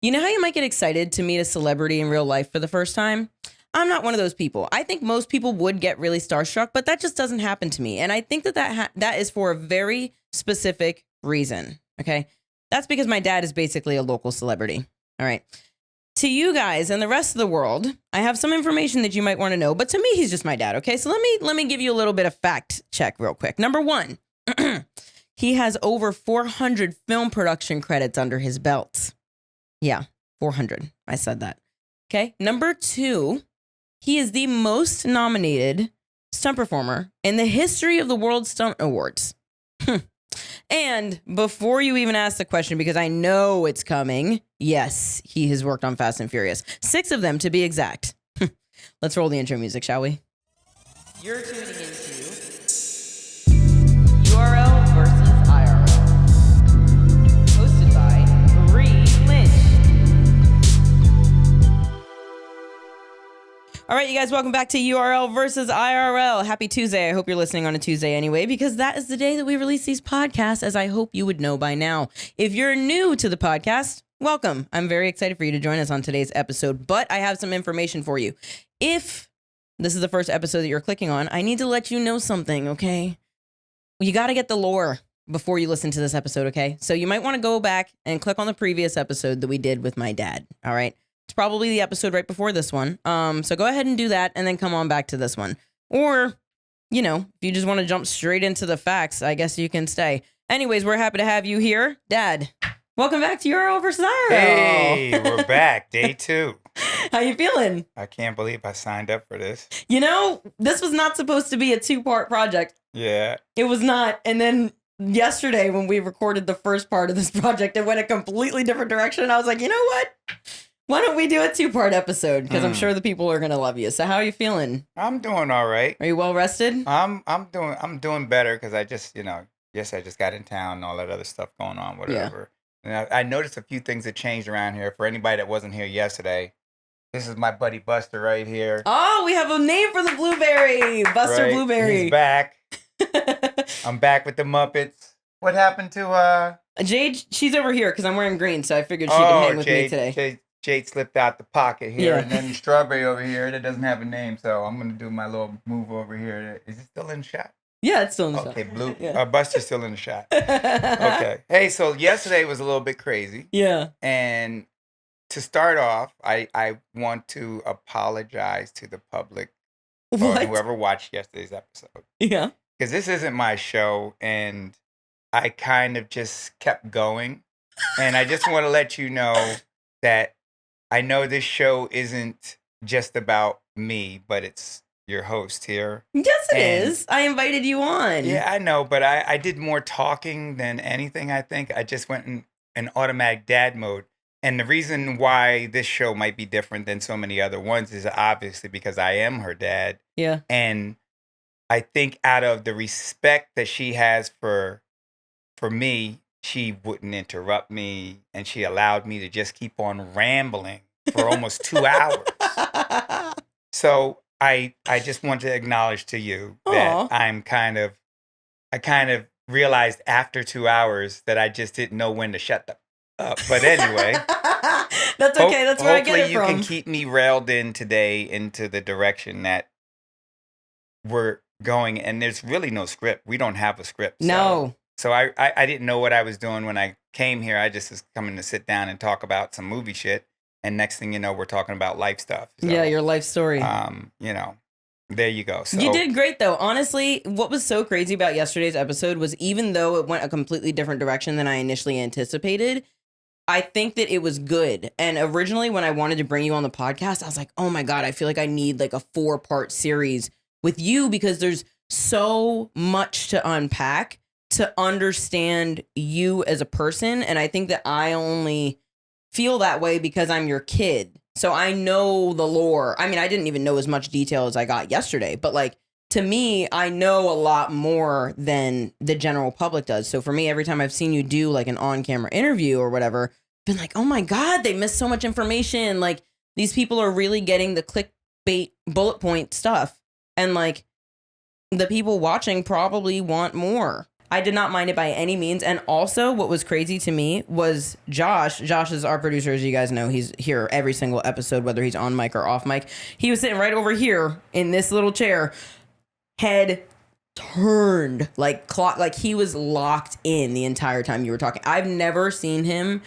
You know how you might get excited to meet a celebrity in real life for the first time? I'm not one of those people. I think most people would get really starstruck, but that just doesn't happen to me. And I think that is for a very specific reason. Okay. That's because my dad is basically a local celebrity. All right. To you guys and the rest of the world, I have some information that you might want to know, but to me, he's just my dad. Okay. So let me give you a little bit of fact check real quick. Number one, he has over 400 film production credits under his belt. Yeah, 400. I said that. Okay. Number two, he is the most nominated stunt performer in the history of the World Stunt Awards. And before you even ask the question, because I know it's coming, yes, he has worked on Fast and Furious. 6 of them to be exact. Let's roll the intro music, shall we? You're tuning into URL versus IRL. Hosted by Jay Lynch. All right, you guys, welcome back to URL versus IRL. Happy Tuesday. I hope you're listening on a Tuesday anyway, because that is the day that we release these podcasts, as I hope you would know by now. If you're new to the podcast, welcome. I'm very excited for you to join us on today's episode, but I have some information for you. If this is the first episode that you're clicking on, I need to let you know something, okay? You got to get the lore before you listen to this episode, okay? So you might want to go back and click on the previous episode that we did with my dad, all right? It's probably the episode right before this one. So go ahead and do that and then come on back to this one. Or, you know, if you just want to jump straight into the facts, I guess you can stay. Anyways, we're happy to have you here. Dad, welcome back to URL versus IRL. Hey, we're back. Day 2. How you feeling? I can't believe I signed up for this. You know, this was not supposed to be a 2-part project. Yeah. It was not. And then yesterday when we recorded the first part of this project, it went a completely different direction. And I was like, you know what? Why don't we do a 2-part episode? Because I'm sure the people are gonna love you. So how are you feeling? I'm doing all right. Are you well rested? I'm doing better because I just, I just got in town and all that other stuff going on, whatever. Yeah. And I noticed a few things that changed around here. For anybody that wasn't here yesterday, this is my buddy Buster right here. Oh, we have a name for the blueberry. Buster Blueberry. He's back. I'm back with the Muppets. What happened to Jade? She's over here because I'm wearing green, so I figured she could hang with me today. Jade slipped out the pocket here, and then Strawberry over here that doesn't have a name, so I'm gonna do my little move over here. Is it still in the shot? Yeah, it's still in the shot. Okay, Blue. Yeah. Buster's still in the shot. Okay. Hey, so yesterday was a little bit crazy. Yeah. And to start off, I want to apologize to the public or whoever watched yesterday's episode. Yeah. Because this isn't my show, and I kind of just kept going. And I just want to let you know that I know this show isn't just about me, but it's your host here. Yes, it is. I invited you on. Yeah, I know, but I did more talking than anything, I think. I just went in automatic dad mode. And the reason why this show might be different than so many other ones is obviously because I am her dad. Yeah. And I think out of the respect that she has for me, she wouldn't interrupt me, and she allowed me to just keep on rambling for almost 2 hours. So I just want to acknowledge to you that I kind of realized after 2 hours that I just didn't know when to shut up. But anyway, that's okay. That's where I get it from. Hopefully you can keep me railed in today into the direction that we're going. And there's really no script. We don't have a script. No. So I didn't know what I was doing when I came here. I just was coming to sit down and talk about some movie shit. And next thing you know, we're talking about life stuff. So, yeah, your life story. There you go. So, you did great, though. Honestly, what was so crazy about yesterday's episode was even though it went a completely different direction than I initially anticipated, I think that it was good. And originally, when I wanted to bring you on the podcast, I was like, oh my God, I feel like I need like a 4-part series with you because there's so much to unpack to understand you as a person. And I think that I only feel that way because I'm your kid. So I know the lore. I mean, I didn't even know as much detail as I got yesterday, but like to me, I know a lot more than the general public does. So for me, every time I've seen you do like an on-camera interview or whatever, I've been like, oh my God, they missed so much information. Like these people are really getting the clickbait bullet point stuff. And like the people watching probably want more. I did not mind it by any means. And also, what was crazy to me was Josh. Josh is our producer, as you guys know. He's here every single episode, whether he's on mic or off mic. He was sitting right over here in this little chair, head turned like clock, like he was locked in the entire time you were talking. I've never seen him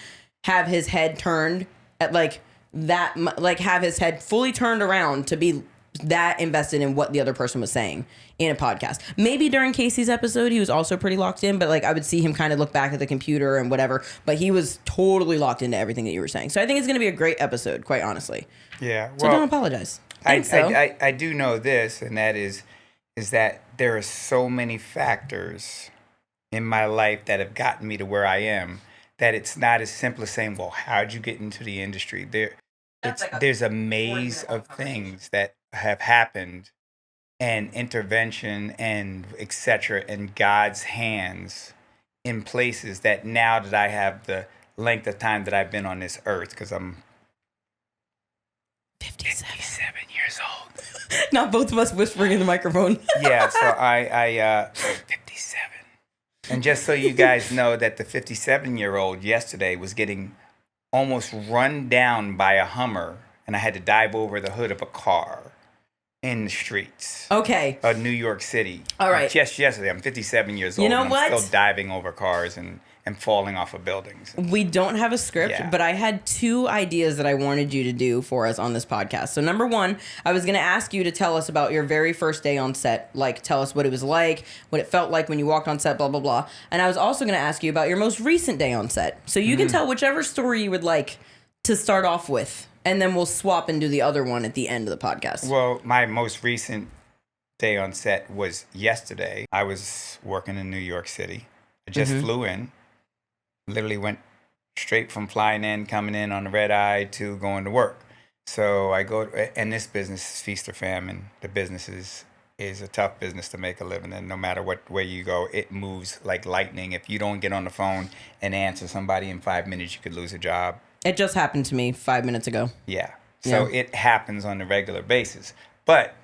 have his head turned at like that, like have his head fully turned around to be that invested in what the other person was saying in a podcast. Maybe during Casey's episode, he was also pretty locked in, but like I would see him kind of look back at the computer and whatever, but he was totally locked into everything that you were saying. So I think it's going to be a great episode, quite honestly. Yeah. So don't apologize. I do know this, and that is that there are so many factors in my life that have gotten me to where I am that it's not as simple as saying, well, how'd you get into the industry? There's a maze of things that have happened and intervention and etc. in God's hands in places that now that I have the length of time that I've been on this earth, because I'm 57 years old. Not both of us whispering in the microphone. Yeah, so I 57. And just so you guys know that the 57-year-old yesterday was getting almost run down by a Hummer, and I had to dive over the hood of a car in the streets. Okay. Of New York City. All right. Just yesterday. I'm 57 years old. You know and what? I'm still diving over cars and falling off of buildings. We don't have a script, Yeah. but I had 2 ideas that I wanted you to do for us on this podcast. So number 1, I was going to ask you to tell us about your very first day on set. Like, tell us what it was like, what it felt like when you walked on set, blah, blah, blah. And I was also going to ask you about your most recent day on set. So you can tell whichever story you would like to start off with. And then we'll swap and do the other one at the end of the podcast. Well, my most recent day on set was yesterday. I was working in New York City. I just flew in. Literally went straight from flying in, coming in on the red eye to going to work. So I go, and this business is feast or famine. The business is a tough business to make a living in. No matter what way you go, it moves like lightning. If you don't get on the phone and answer somebody in 5 minutes, you could lose a job. It just happened to me 5 minutes ago. Yeah. So it happens on a regular basis. But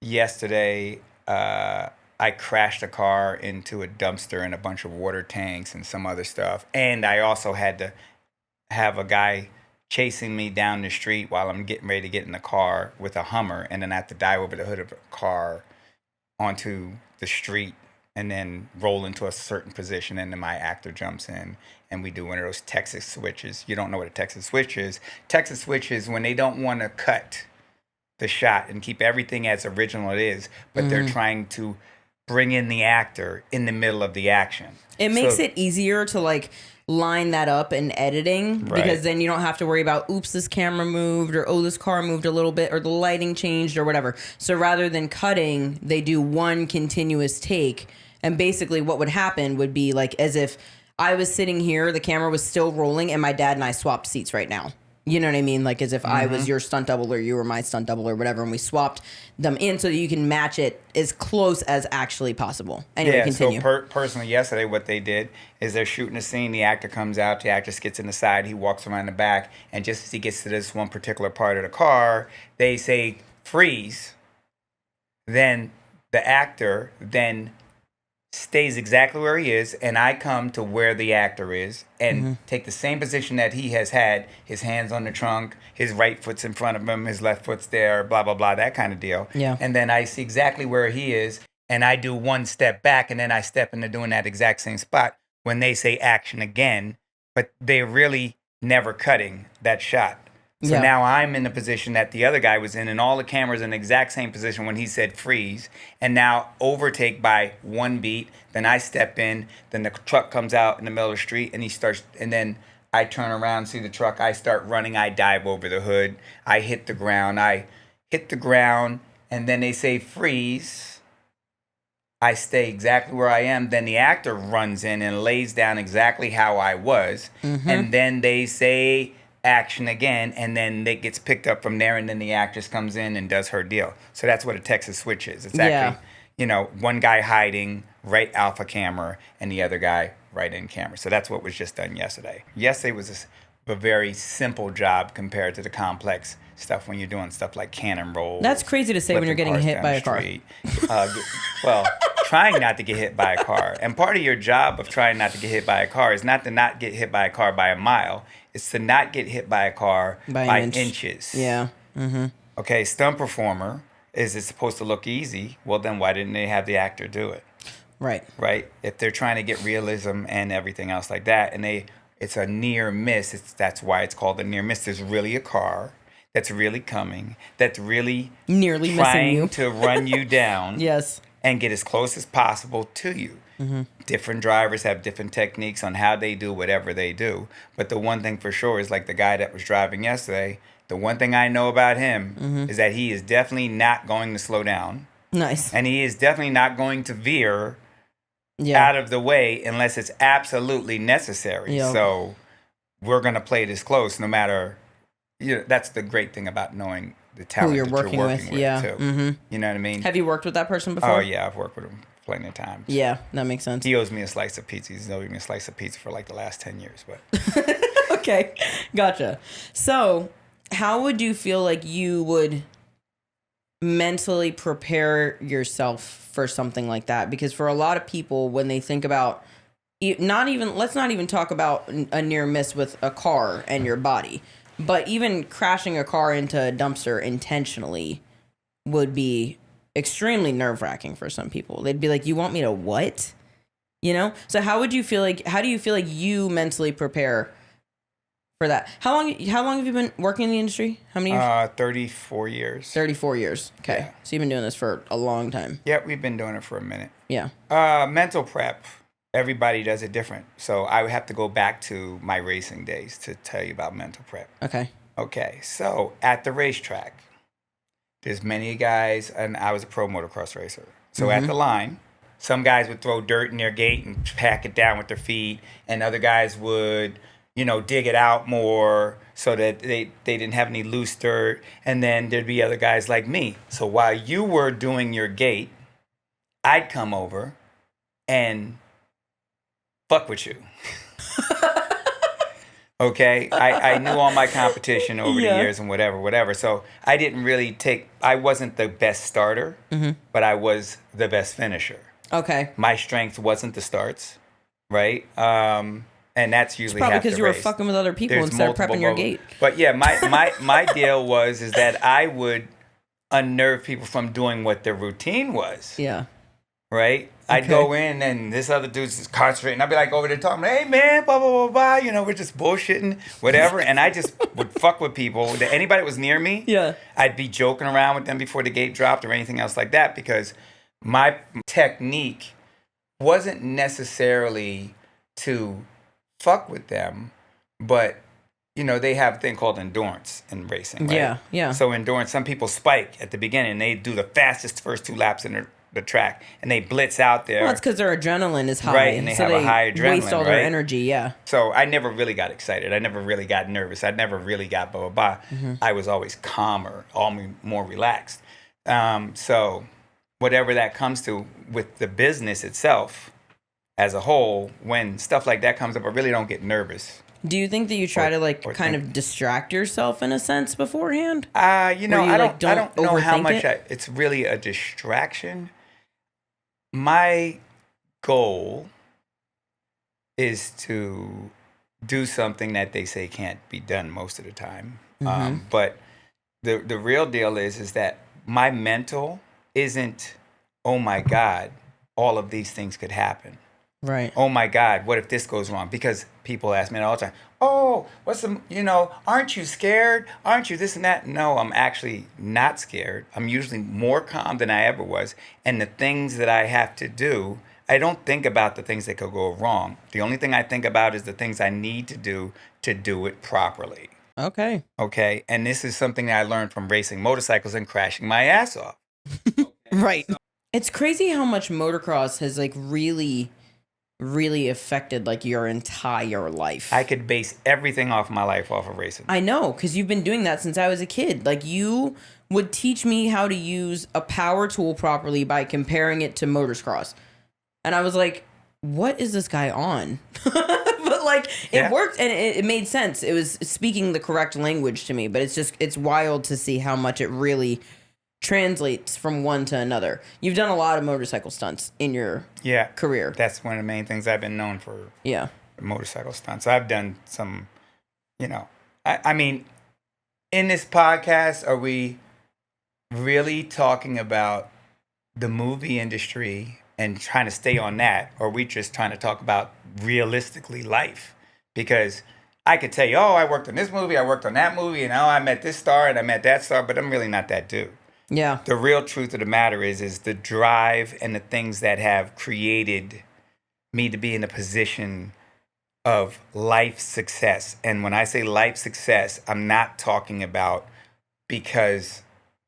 yesterday, I crashed a car into a dumpster and a bunch of water tanks and some other stuff. And I also had to have a guy chasing me down the street while I'm getting ready to get in the car with a Hummer. And then I have to dive over the hood of the car onto the street and then roll into a certain position. And then my actor jumps in and we do one of those Texas switches. You don't know what a Texas switch is. Texas switch is when they don't want to cut the shot and keep everything as original it is, but they're trying to bring in the actor in the middle of the action. It makes it easier to like line that up in editing because then you don't have to worry about, oops, this camera moved, or oh, this car moved a little bit, or the lighting changed or whatever. So rather than cutting, they do one continuous take. And basically what would happen would be like as if I was sitting here, the camera was still rolling, and my dad and I swapped seats right now. You know what I mean? Like as if I was your stunt double or you were my stunt double or whatever, and we swapped them in so that you can match it as close as actually possible. Anyway, continue. So personally, yesterday what they did is they're shooting a scene, the actor comes out, the actress gets in the side, he walks around the back, and just as he gets to this one particular part of the car, they say, freeze. Then the actor then stays exactly where he is, and I come to where the actor is and take the same position that he has had, his hands on the trunk, his right foot's in front of him, his left foot's there, blah, blah, blah, that kind of deal. Yeah. And then I see exactly where he is, and I do one step back, and then I step into doing that exact same spot when they say action again, but they're really never cutting that shot. So now I'm in the position that the other guy was in, and all the cameras in the exact same position when he said freeze. And now overtake by one beat. Then I step in. Then the truck comes out in the middle of the street, and he starts. And then I turn around, see the truck. I start running. I dive over the hood. I hit the ground. And then they say freeze. I stay exactly where I am. Then the actor runs in and lays down exactly how I was. And then they say action again, and then it gets picked up from there, and then the actress comes in and does her deal. So that's what a Texas switch is. It's actually, one guy hiding right alpha camera and the other guy right in camera. So that's what was just done yesterday. Yesterday was a very simple job compared to the complex stuff when you're doing stuff like cannon rolls. That's crazy to say when you're getting hit by a car. Well, trying not to get hit by a car. And part of your job of trying not to get hit by a car is not to not get hit by a car by a mile. It's to not get hit by a car by inches. Yeah. Mm-hmm. Okay, stunt performer, is it supposed to look easy? Well, then why didn't they have the actor do it? Right. Right? If they're trying to get realism and everything else like that, and it's a near miss, that's why it's called a near miss. There's really a car that's really coming, that's really nearly trying missing to run you down. Yes. And get as close as possible to you. Mm-hmm. Different drivers have different techniques on how they do whatever they do. But the one thing for sure is, like the guy that was driving yesterday, the one thing I know about him is that he is definitely not going to slow down. Nice. And he is definitely not going to veer out of the way unless it's absolutely necessary. Yep. So we're going to play this close no matter, that's the great thing about knowing the talent who you're that working you're working with yeah. too. Mm-hmm. You know what I mean? Have you worked with that person before? Oh, yeah, I've worked with him plenty of times. Yeah, that makes sense. He owes me a slice of pizza. He's owed me a slice of pizza for like the last 10 years. But okay, gotcha. So how would you feel like you would mentally prepare yourself for something like that? Because for a lot of people, when they think about let's not even talk about a near miss with a car and your body, but even crashing a car into a dumpster intentionally would be extremely nerve-wracking for some people. They'd be like, you want me to what? So how do you feel like you mentally prepare for that? How long have you been working in the industry? How many years? 34 years. 34 years. Okay. Yeah. So you've been doing this for a long time. Yeah, we've been doing it for a minute. Yeah. Mental prep. Everybody does it different. So I would have to go back to my racing days to tell you about mental prep. Okay. So at the racetrack, there's many guys, and I was a pro motocross racer. So at the line, some guys would throw dirt in their gate and pack it down with their feet, and other guys would, dig it out more so that they didn't have any loose dirt. And then there'd be other guys like me. So while you were doing your gate, I'd come over and fuck with you. Okay, I knew all my competition over the years and whatever. So I wasn't the best starter, but I was the best finisher. Okay. My strength wasn't the starts, right? And that's usually probably half the because you were race. fucking with other people There's instead of prepping your gate. But yeah, my deal was that I would unnerve people from doing what their routine was. Yeah. Right? I'd go in and this other dude's just concentrating. I'd be like over there talking, hey man, blah, blah, blah, blah. We're just bullshitting, whatever. And I just would fuck with people. Anybody that was near me, I'd be joking around with them before the gate dropped or anything else like that, because my technique wasn't necessarily to fuck with them, but they have a thing called endurance in racing, right? Yeah. So endurance, some people spike at the beginning. They do the fastest first 2 laps in the track, and they blitz out there. Well, that's because their adrenaline is high. Right, and they have a high adrenaline, waste all their energy, yeah. So I never really got excited. I never really got nervous. I never really got blah, blah, blah. I was always calmer, more relaxed. So whatever that comes to with the business itself as a whole, when stuff like that comes up, I really don't get nervous. Do you think that you try to kind of distract yourself in a sense beforehand? I don't know how much it's really a distraction. My goal is to do something that they say can't be done most of the time. But the real deal is that my mental isn't, oh my God, all of these things could happen. Right. Oh my God, what if this goes wrong? Because people ask me all the time, oh, aren't you scared? Aren't you this and that? No, I'm actually not scared. I'm usually more calm than I ever was. And the things that I have to do, I don't think about the things that could go wrong. The only thing I think about is the things I need to do it properly. Okay. And this is something that I learned from racing motorcycles and crashing my ass off. Right. It's crazy how much motocross has really affected your entire life. I could base everything off my life off of racing. I know, because you've been doing that since I was a kid. You would teach me how to use a power tool properly by comparing it to motocross. And I was like, what is this guy on? But it worked and it made sense. It was speaking the correct language to me, but it's wild to see how much it really translates from one to another. You've done a lot of motorcycle stunts in your career. That's one of the main things I've been known for. Yeah. Motorcycle stunts. I've done some, I mean, in this podcast, are we really talking about the movie industry and trying to stay on that? Or are we just trying to talk about realistically life? Because I could tell you, oh, I worked on this movie, I worked on that movie, and oh, I met this star and I met that star, but I'm really not that dude. Yeah. The real truth of the matter is the drive and the things that have created me to be in a position of life success. And when I say life success, I'm not talking about because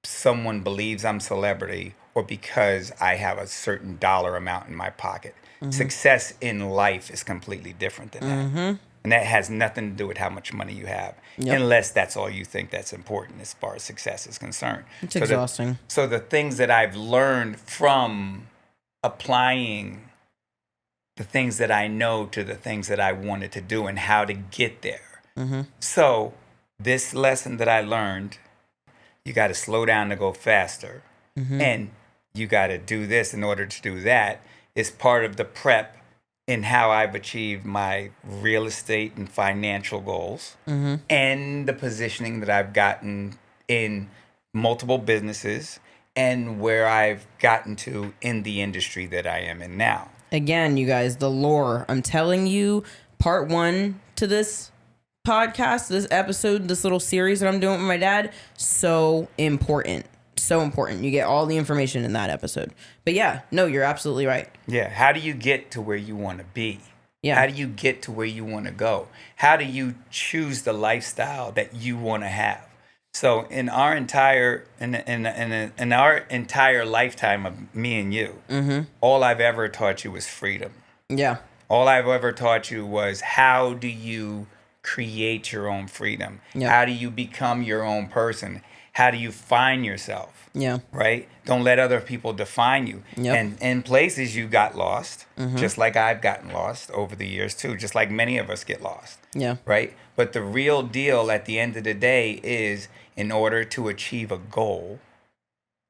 someone believes I'm celebrity or because I have a certain dollar amount in my pocket. Mm-hmm. Success in life is completely different than that. Mm-hmm. And that has nothing to do with how much money you have, unless that's all you think that's important as far as success is concerned. It's exhausting. So the things that I've learned from applying the things that I know to the things that I wanted to do and how to get there. Mm-hmm. So this lesson that I learned, you got to slow down to go faster. Mm-hmm. And you got to do this in order to do that is part of the prep in how I've achieved my real estate and financial goals, mm-hmm. and the positioning that I've gotten in multiple businesses and where I've gotten to in the industry that I am in now. Again, you guys, the lore. I'm telling you, part 1 to this podcast, this episode, this little series that I'm doing with my dad, so important. So important. You get all the information in that episode. But yeah, no, you're absolutely right. Yeah. How do you get to where you want to be? Yeah. How do you get to where you want to go? How do you choose the lifestyle that you want to have? So in our entire in our entire lifetime of me and you, mm-hmm. all I've ever taught you was freedom. Yeah. All I've ever taught you was how do you create your own freedom? Yep. How do you become your own person? How do you find yourself? Yeah. Right? Don't let other people define you. Yep. And in places you got lost, mm-hmm. just like I've gotten lost over the years too, just like many of us get lost. Yeah. Right? But the real deal at the end of the day is in order to achieve a goal,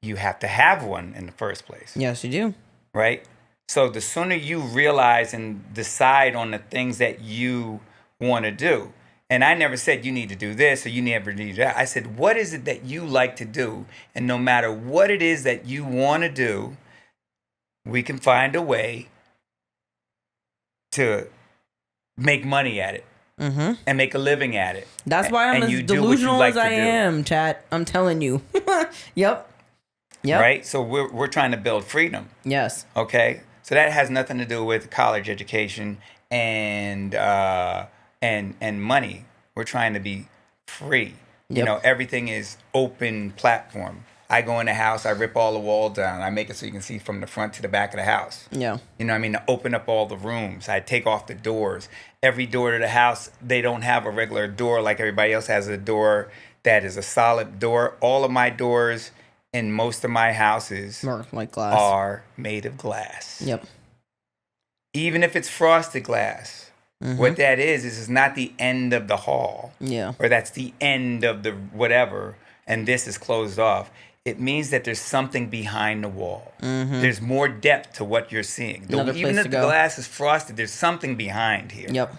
you have to have one in the first place. Yes, you do. Right? So the sooner you realize and decide on the things that you want to do, and I never said you need to do this or you never need that. I said, what is it that you like to do? And no matter what it is that you want to do, we can find a way to make money at it, mm-hmm. and make a living at it. That's why I'm as delusional as I am, chat. I'm telling you. Yep. Right? So we're trying to build freedom. Yes. Okay? So that has nothing to do with college education and money. We're trying to be free. Yep. You know, everything is open platform. I go in the house, I rip all the walls down. I make it so you can see from the front to the back of the house. Yeah. You know what I mean? To open up all the rooms. I take off the doors. Every door to the house, they don't have a regular door like everybody else has a door that is a solid door. All of my doors in most of my houses like glass. Are made of glass. Yep. Even if it's frosted glass. Mm-hmm. What that is not the end of the hall. Yeah. Or that's the end of the whatever, and this is closed off. It means that there's something behind the wall. Mm-hmm. There's more depth to what you're seeing. Even if the glass is frosted, there's something behind here. Yep.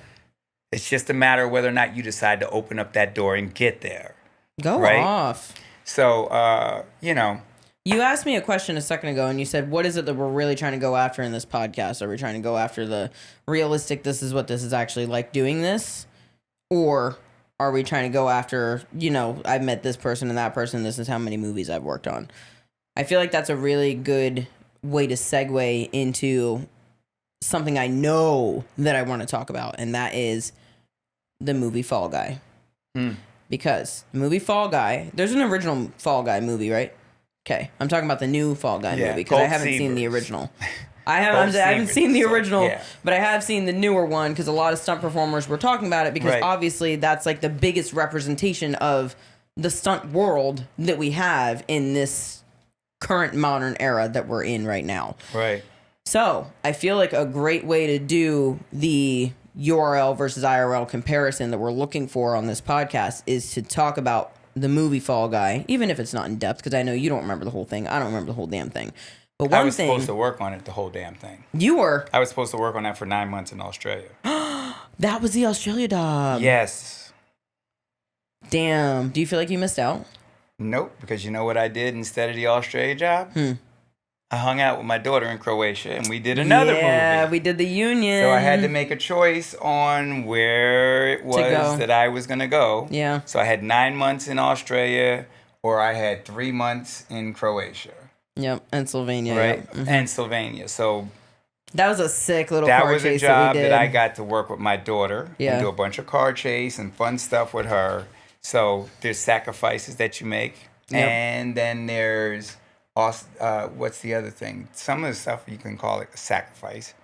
It's just a matter of whether or not you decide to open up that door and get there. Go off. So, you know. You asked me a question a second ago, and you said, what is it that we're really trying to go after in this podcast? Are we trying to go after the realistic, this is what this is actually like doing this? Or are we trying to go after, you know, I've met this person and that person, this is how many movies I've worked on? I feel like that's a really good way to segue into something I know that I want to talk about, and that is the movie Fall Guy. Because the movie Fall Guy, there's an original Fall Guy movie, right? Okay, I'm talking about the new Fall Guy movie because I haven't seen the original. I haven't seen the original, but I have seen the newer one because a lot of stunt performers were talking about it because obviously that's like the biggest representation of the stunt world that we have in this current modern era that we're in right now. Right. So I feel like a great way to do the URL versus IRL comparison that we're looking for on this podcast is to talk about the movie Fall Guy, even if it's not in depth, because I know you don't remember the whole thing. I don't remember the whole damn thing. But I was supposed to work on it, the whole damn thing. You were? I was supposed to work on that for 9 months in Australia. That was the Australia job. Yes. Damn. Do you feel like you missed out? Nope, because you know what I did instead of the Australia job? I hung out with my daughter in Croatia, and we did another movie. Yeah, we did the Union. So I had to make a choice on where it was that I was going to go. Yeah. So I had 9 months in Australia, or I had 3 months in Croatia. Yep, and Slovenia. Right, yep. Mm-hmm. and Slovenia. So that was a sick little car chase that was a job that we did. that I got to work with my daughter and do a bunch of car chase and fun stuff with her. So there's sacrifices that you make. Yep. And then there's... what's the other thing? Some of the stuff you can call it a sacrifice,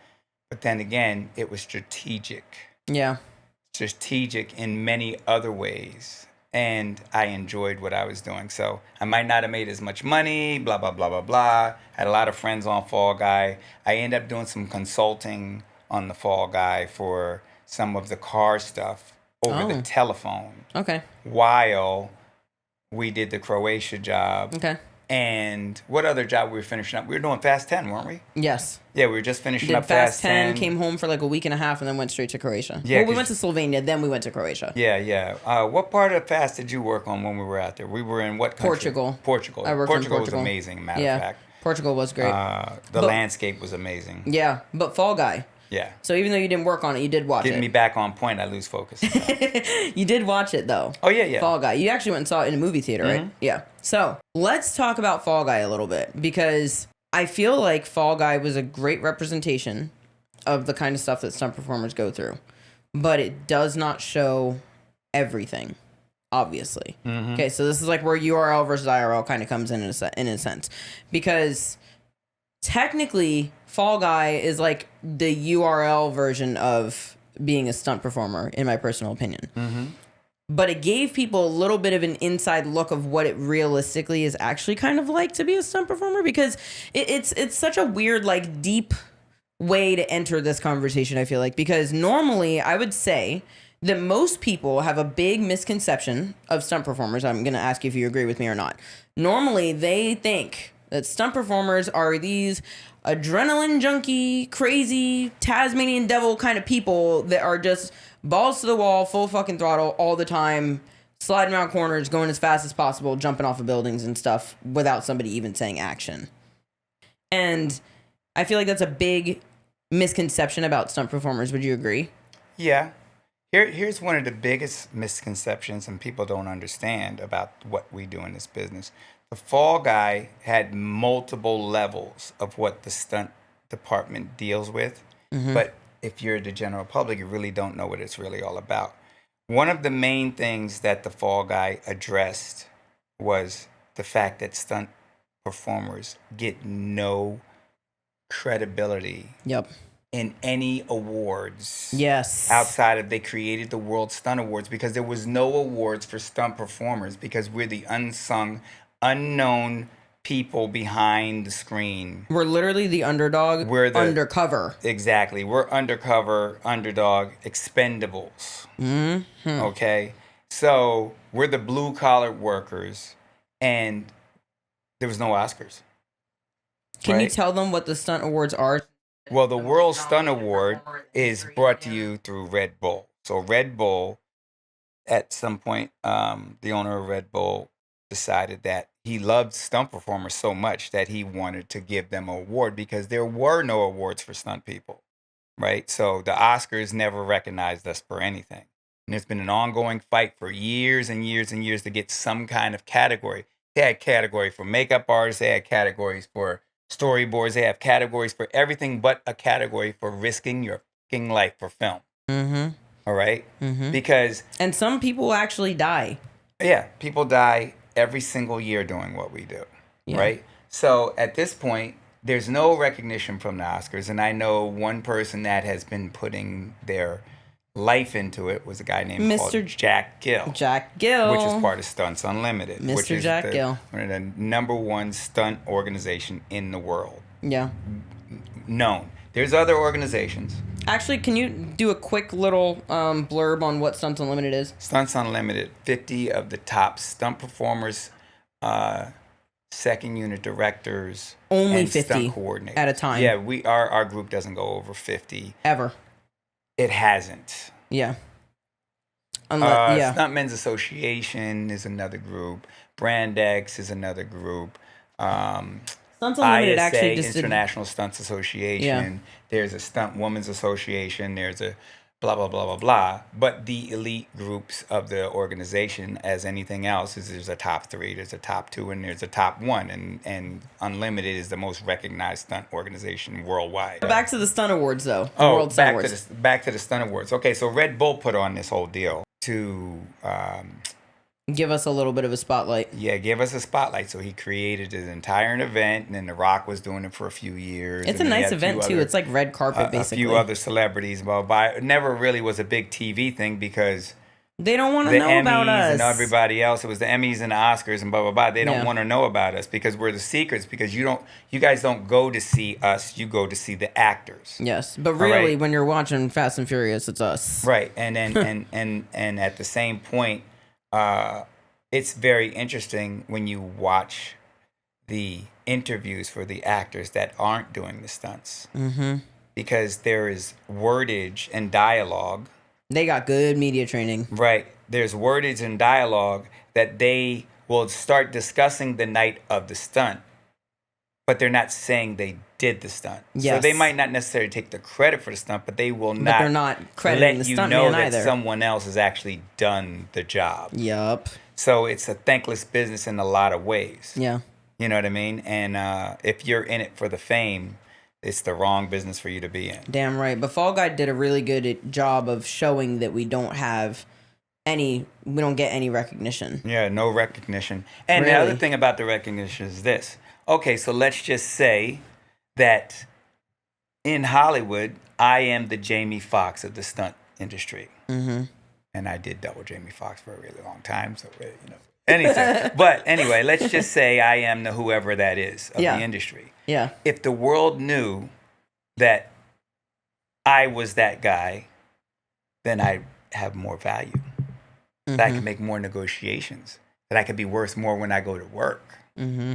but then again, it was strategic. Yeah. Strategic in many other ways, and I enjoyed what I was doing. So I might not have made as much money, blah, blah, blah, blah, blah. I had a lot of friends on Fall Guy. I ended up doing some consulting on the Fall Guy for some of the car stuff over the telephone. Okay. While we did the Croatia job. Okay. And what other job we were finishing up? We were doing Fast 10, weren't we? Yes. Yeah, we were just finishing up Fast 10. Came home for like a week and a half, and then went straight to Croatia. Yeah, well, we went to Slovenia, then we went to Croatia. Yeah, yeah. What part of Fast did you work on when we were out there? We were in what country? Portugal. Portugal. I worked in Portugal. Was amazing, matter of fact. Portugal was great. The landscape was amazing. Yeah, but Fall Guy. Yeah. So even though you didn't work on it, you did watch it. Getting me back on point, I lose focus. You did watch it, though. Oh, yeah, yeah. Fall Guy. You actually went and saw it in a movie theater, right? Yeah. So let's talk about Fall Guy a little bit, because I feel like Fall Guy was a great representation of the kind of stuff that stunt performers go through. But it does not show everything, obviously. Okay, so this is like where URL versus IRL kind of comes in a sense. Because technically, Fall Guy is like the URL version of being a stunt performer, in my personal opinion. But it gave people a little bit of an inside look of what it realistically is actually kind of like to be a stunt performer, because it's such a weird, like, deep way to enter this conversation, I feel like, because normally I would say that most people have a big misconception of stunt performers. I'm going to ask you if you agree with me or not. Normally they think that stunt performers are these adrenaline junkie, crazy Tasmanian devil kind of people that are just balls to the wall, full fucking throttle all the time, sliding around corners, going as fast as possible, jumping off of buildings and stuff without somebody even saying action. And I feel like that's a big misconception about stunt performers. Would you agree? Yeah. Here's one of the biggest misconceptions, and people don't understand about what we do in this business. The Fall Guy had multiple levels of what the stunt department deals with, but if you're the general public, you really don't know what it's really all about. One of the main things that the Fall Guy addressed was the fact that stunt performers get no credibility in any awards. Yes. Outside of, they created the World Stunt Awards because there was no awards for stunt performers, because we're the unsung, unknown people behind the screen. We're literally the underdog. We're the undercover. Exactly. We're undercover, underdog, expendables. Okay? So we're the blue-collar workers, and there was no Oscars. Can you tell them what the stunt awards are? Well, the World Stunt Award is brought to you through Red Bull. So Red Bull, at some point, the owner of Red Bull decided that he loved stunt performers so much that he wanted to give them an award, because there were no awards for stunt people, right? So the Oscars never recognized us for anything. And it's been an ongoing fight for years and years and years to get some kind of category. They had category for makeup artists. They had categories for storyboards. They have categories for everything but a category for risking your fucking life for film. All right? Because... And some people actually die. Yeah, people die every single year doing what we do, right? So at this point, there's no recognition from the Oscars. And I know one person that has been putting their life into it was a guy named called Jack Gill. Jack Gill. Which is part of Stunts Unlimited. Which is Jack Gill. One of the #1 stunt organization in the world. Yeah. Known. There's other organizations. Actually, can you do a quick little blurb on what Stunts Unlimited is? Stunts Unlimited, 50 of the top stunt performers, second unit directors, Only and 50 stunt coordinators at a time. Yeah, our group doesn't go over 50 ever. It hasn't. Yeah. Stuntmen's Association is another group. Brand X is another group. Stunts Unlimited ISA, actually just International Stunts Association. Yeah. There's a Stunt Women's Association. There's a blah, blah, blah, blah, blah. But the elite groups of the organization, as anything else, is there's a top 3, there's a top 2, and there's a top 1. And Unlimited is the most recognized stunt organization worldwide. Back to the Stunt Awards, though. The World Stunt Awards. Back to the Stunt Awards. Okay, so Red Bull put on this whole deal to... give us a little bit of a spotlight. Yeah, give us a spotlight. So he created his entire event, and then The Rock was doing it for a few years. It's a nice event, too. It's like red carpet, basically. A few other celebrities. But it never really was a big TV thing because... they don't want to know about us. And everybody else. It was the Emmys and the Oscars and blah, blah, blah. They don't want to know about us because we're the secrets, because you guys don't go to see us. You go to see the actors. Yes. But really, when you're watching Fast and Furious, it's us. Right. And then and at the same point... it's very interesting when you watch the interviews for the actors that aren't doing the stunts. Mm-hmm. Because there is wordage and dialogue. They got good media training. Right. There's wordage and dialogue that they will start discussing the night of the stunt, but they're not saying they did the stunt. Yes. So they might not necessarily take the credit for the stunt, but they will not. But they're not crediting the stunt man either. That someone else has actually done the job. Yup. So it's a thankless business in a lot of ways. Yeah. You know what I mean? And if you're in it for the fame, it's the wrong business for you to be in. Damn right. But Fall Guy did a really good job of showing that we don't get any recognition. Yeah, no recognition. And the other thing about the recognition is this. Okay, so let's just say that in Hollywood, I am the Jamie Foxx of the stunt industry. Mm-hmm. And I did double Jamie Foxx for a really long time, so anything. But anyway, let's just say I am the whoever that is of the industry. Yeah. If the world knew that I was that guy, then I have more value. Mm-hmm. That I can make more negotiations. That I could be worth more when I go to work. Mm-hmm.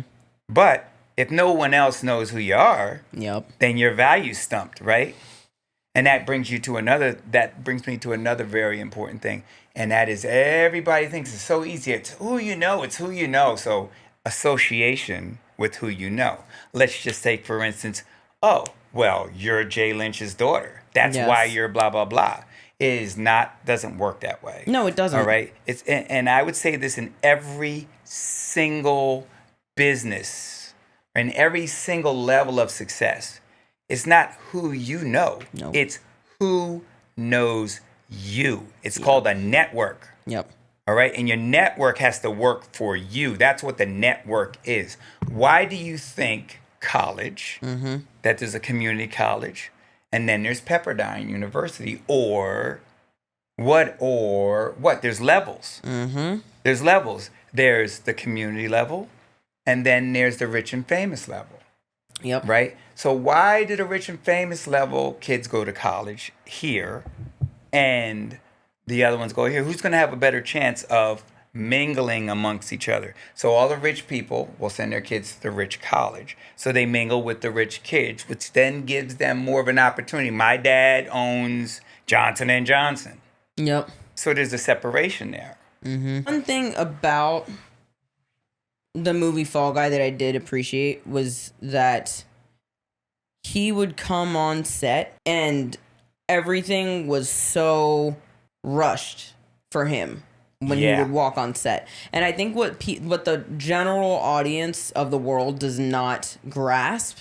But if no one else knows who you are, then your value's stumped, right? And that brings me to another very important thing. And that is, everybody thinks it's so easy. It's who you know. It's who you know. So association with who you know. Let's just take, for instance, you're Jay Lynch's daughter. That's why you're blah, blah, blah. Doesn't work that way. No, it doesn't. All right. And I would say this in every single business, in every single level of success. It's not who you know. Nope. It's who knows you. It's called a network. Yep. All right? And your network has to work for you. That's what the network is. Why do you think college, that there's a community college, and then there's Pepperdine University, or what? There's levels. Mm-hmm. There's levels. There's the community level, and then there's the rich and famous level. Yep. Right? So why do the rich and famous level kids go to college here and the other ones go here? Who's going to have a better chance of mingling amongst each other? So all the rich people will send their kids to the rich college. So they mingle with the rich kids, which then gives them more of an opportunity. My dad owns Johnson & Johnson. Yep. So there's a separation there. Mm-hmm. One thing about the movie Fall Guy that I did appreciate was that he would come on set and everything was so rushed for him when he would walk on set. And I think what the general audience of the world does not grasp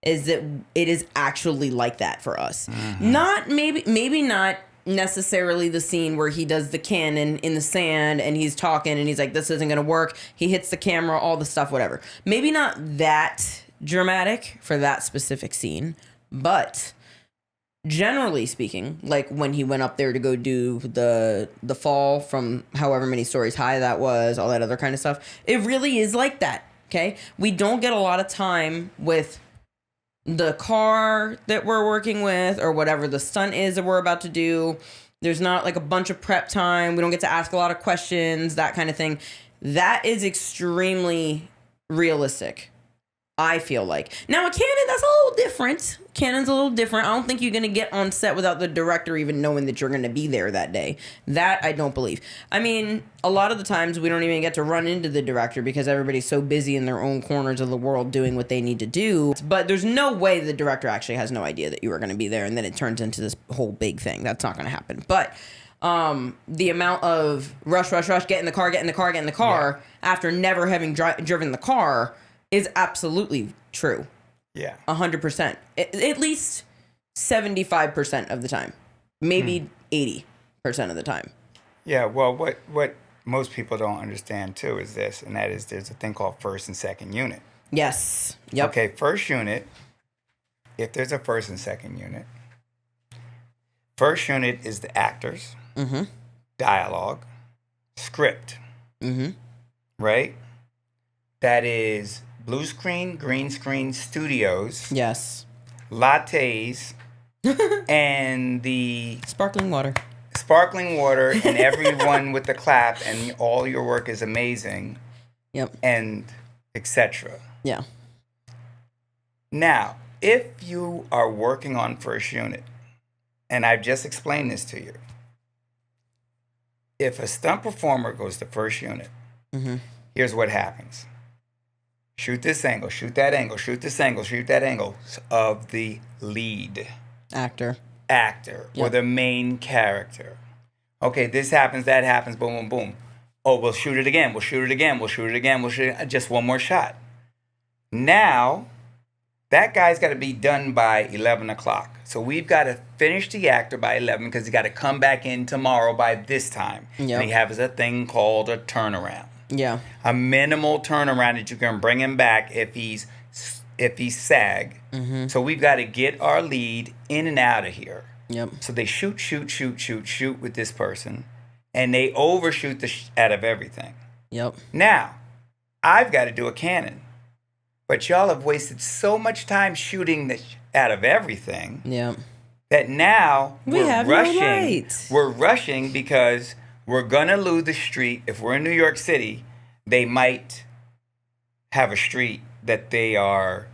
is that it is actually like that for us. Mm-hmm. Not maybe not necessarily the scene where he does the cannon in the sand and he's talking and he's like, this isn't gonna work, he hits the camera, all the stuff, whatever. Maybe not that dramatic for that specific scene, but generally speaking, like when he went up there to go do the fall from however many stories high that was, all that other kind of stuff, it really is like that. Okay, we don't get a lot of time with the car that we're working with or whatever the stunt is that we're about to do. There's not like a bunch of prep time. We don't get to ask a lot of questions, that kind of thing. That is extremely realistic, I feel like. Now, a Canon, that's a little different. Canon's a little different. I don't think you're going to get on set without the director even knowing that you're going to be there that day. That I don't believe. I mean, a lot of the times we don't even get to run into the director because everybody's so busy in their own corners of the world doing what they need to do. But there's no way the director actually has no idea that you are going to be there and then it turns into this whole big thing. That's not going to happen. But the amount of rush, get in the car after never having driven the car is absolutely true. Yeah. 100%. At least 75% of the time. Maybe 80% of the time. Yeah, well, what most people don't understand, too, is this, and that is there's a thing called first and second unit. Yes. Yep. Okay, first unit, if there's a first and second unit, first unit is the actors, dialogue, script, right? That is blue screen, green screen, studios. Yes. Lattes. And the sparkling water and everyone with the clap and all your work is amazing. Yep. And etc. Yeah. Now, if you are working on first unit, and I've just explained this to you, if a stunt performer goes to first unit, here's what happens. Shoot this angle, shoot that angle, shoot this angle, shoot that angle of the lead actor or the main character. Okay, this happens, that happens, boom, boom, boom. Oh, we'll shoot it again, just one more shot. Now, that guy's got to be done by 11 o'clock. So we've got to finish the actor by 11 because he's got to come back in tomorrow by this time. Yep. And he has a thing called a turnaround. Yeah. A minimal turnaround that you can bring him back if he's SAG. So we've got to get our lead in and out of here. Yep. So they shoot with this person, and they overshoot the out of everything. Yep. Now, I've got to do a Canon, but y'all have wasted so much time shooting the out of everything. Yep. That now we're rushing. No right. We're rushing because we're gonna lose the street. If we're in New York City, they might have a street that they are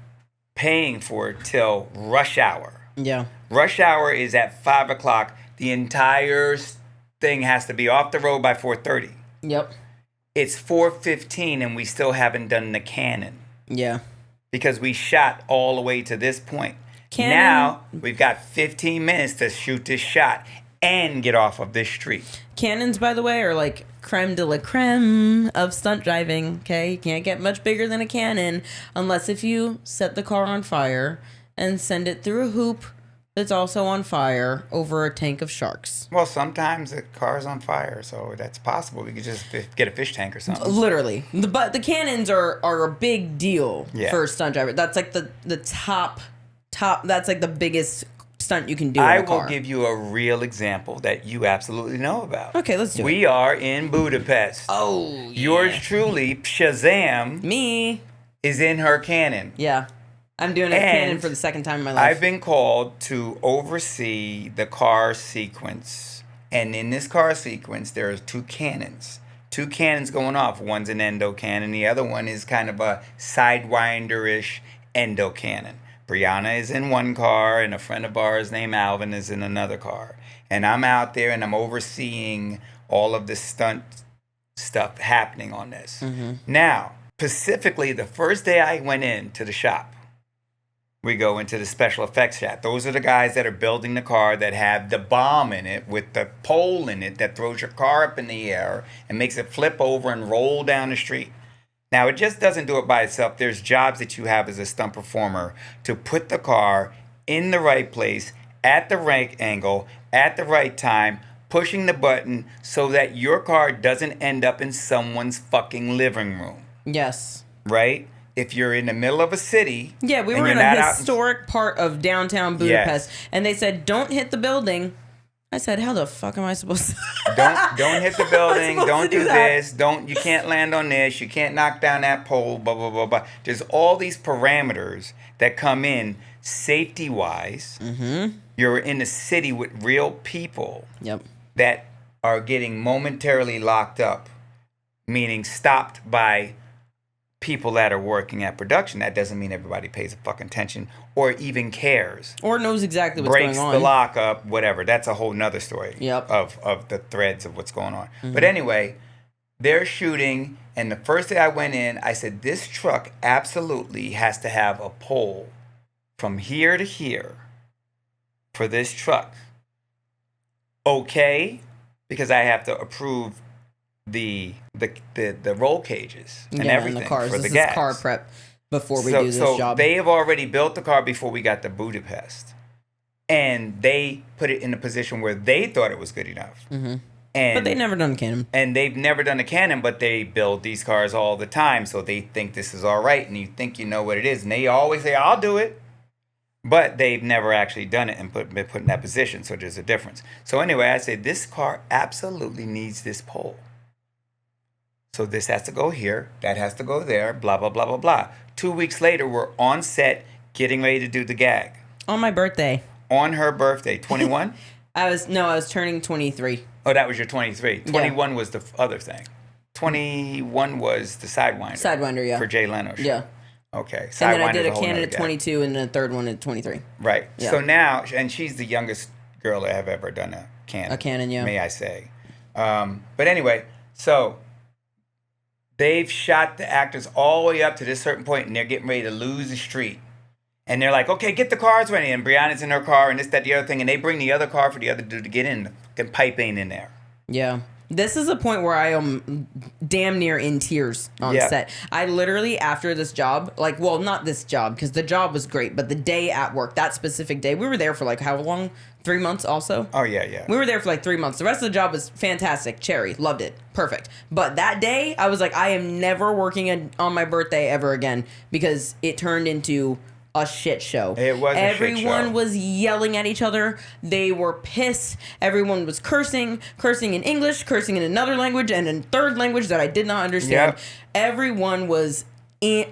paying for till rush hour. Yeah. Rush hour is at 5 o'clock. The entire thing has to be off the road by 4:30. Yep. It's 4:15 and we still haven't done the Canon. Yeah. Because we shot all the way to this point. Canon. Now we've got 15 minutes to shoot this shot and get off of this street. Canons, by the way, are like creme de la creme of stunt driving. Okay, you can't get much bigger than a Canon unless if you set the car on fire and send it through a hoop that's also on fire over a tank of sharks. Well, sometimes the car's on fire, so that's possible. We could just get a fish tank or something. Literally. But the Canons are a big deal for stunt driver. That's like the top, that's like the biggest stunt you can do in a car. I will give you a real example that you absolutely know about. Okay, let's do it. We are in Budapest. Oh, yeah. Yours truly, Shazam. Me. Is in her Canon. Yeah. I'm doing a Canon for the second time in my life. I've been called to oversee the car sequence. And in this car sequence, there are two cannons. Two cannons going off. One's an endo cannon. The other one is kind of a sidewinder-ish endo cannon. Brianna is in one car, and a friend of ours named Alvin is in another car. And I'm out there, and I'm overseeing all of the stunt stuff happening on this. Now, specifically, the first day I went into the shop, we go into the special effects shop. Those are the guys that are building the car that have the bomb in it with the pole in it that throws your car up in the air and makes it flip over and roll down the street. Now, it just doesn't do it by itself. There's jobs that you have as a stunt performer to put the car in the right place, at the right angle, at the right time, pushing the button so that your car doesn't end up in someone's fucking living room. Yes. Right? If you're in the middle of a city... Yeah, we were in a historic part of downtown Budapest, and they said, don't hit the building. I said, how the fuck am I supposed to... don't hit the building. Don't do this. You can't land on this. You can't knock down that pole, blah, blah, blah, blah. There's all these parameters that come in safety-wise. Mm-hmm. You're in the city with real people Yep. that are getting momentarily locked up, meaning stopped by people that are working at production. That doesn't mean everybody pays a fucking attention or even cares. Or knows exactly what's Breaks going on. the lockup, whatever. That's a whole nother story. Yep. Of the threads of what's going on. Mhm. But anyway, they're shooting, and the first day I went in, I said, this truck absolutely has to have a pole from here to here for this truck. Okay, because I have to approve the roll cages and everything the cars. for This the gas. is car prep before we do this so job. they have already built the car before we got to Budapest, and they put it in a position where they thought it was good enough. Mm-hmm. And But they've never done a Canon. and they've never done a Canon, but they build these cars all the time, so they think this is all right, and you think you know what it is, and they always say, "I'll do it." But they've never actually done it and been put in that position, so there's a difference. So anyway, I said, this car absolutely needs this pole. So this has to go here, that has to go there, blah, blah, blah, blah, blah. 2 weeks later, we're on set getting ready to do the gag. On my birthday. On her birthday, 21? I was turning 23. Oh, that was your 23. 21 was the other thing. 21 was the Sidewinder. Sidewinder, yeah. For Jay Leno's show. Yeah. Okay. And then I did a whole Canon nother at gag. 22 and then a third one at 23. Right. Yeah. So now, and she's the youngest girl that have ever done a Canon. A Canon, yeah. May I say. But anyway, so they've shot the actors all the way up to this certain point, and they're getting ready to lose the street. And they're like, okay, get the cars ready. And Brianna's in her car and this, that, the other thing. And they bring the other car for the other dude to get in. The pipe ain't in there. Yeah. This is a point where I am damn near in tears on set. I literally, after this job, not this job, because the job was great, but the day at work, that specific day, we were there for how long? 3 months also? Oh, yeah. We were there for 3 months. The rest of the job was fantastic. Cherry. Loved it. Perfect. But that day, I was like, I am never working on my birthday ever again because it turned into a shit show. It was a shit show. Everyone was yelling at each other. They were pissed. Everyone was cursing in English, cursing in another language, and in third language that I did not understand. Yep. Everyone was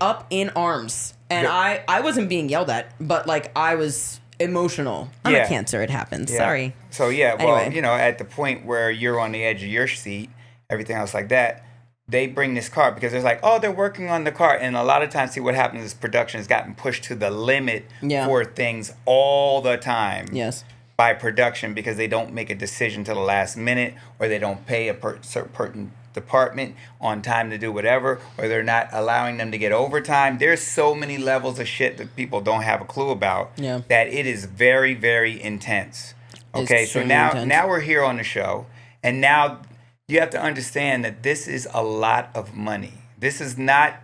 up in arms. And I wasn't being yelled at, but I was emotional. I'm a Cancer. It happens. Yeah. Sorry. So, well, Anyway. at the point where you're on the edge of your seat, everything else like that, they bring this car because it's like, oh, they're working on the car. And a lot of times, see what happens is production has gotten pushed to the limit for things all the time. Yes. By production because they don't make a decision till the last minute, or they don't pay a certain department on time to do whatever, or they're not allowing them to get overtime. There's so many levels of shit that people don't have a clue about that it is very, very intense. Okay, so now we're here on the show, and now you have to understand that this is a lot of money. This is not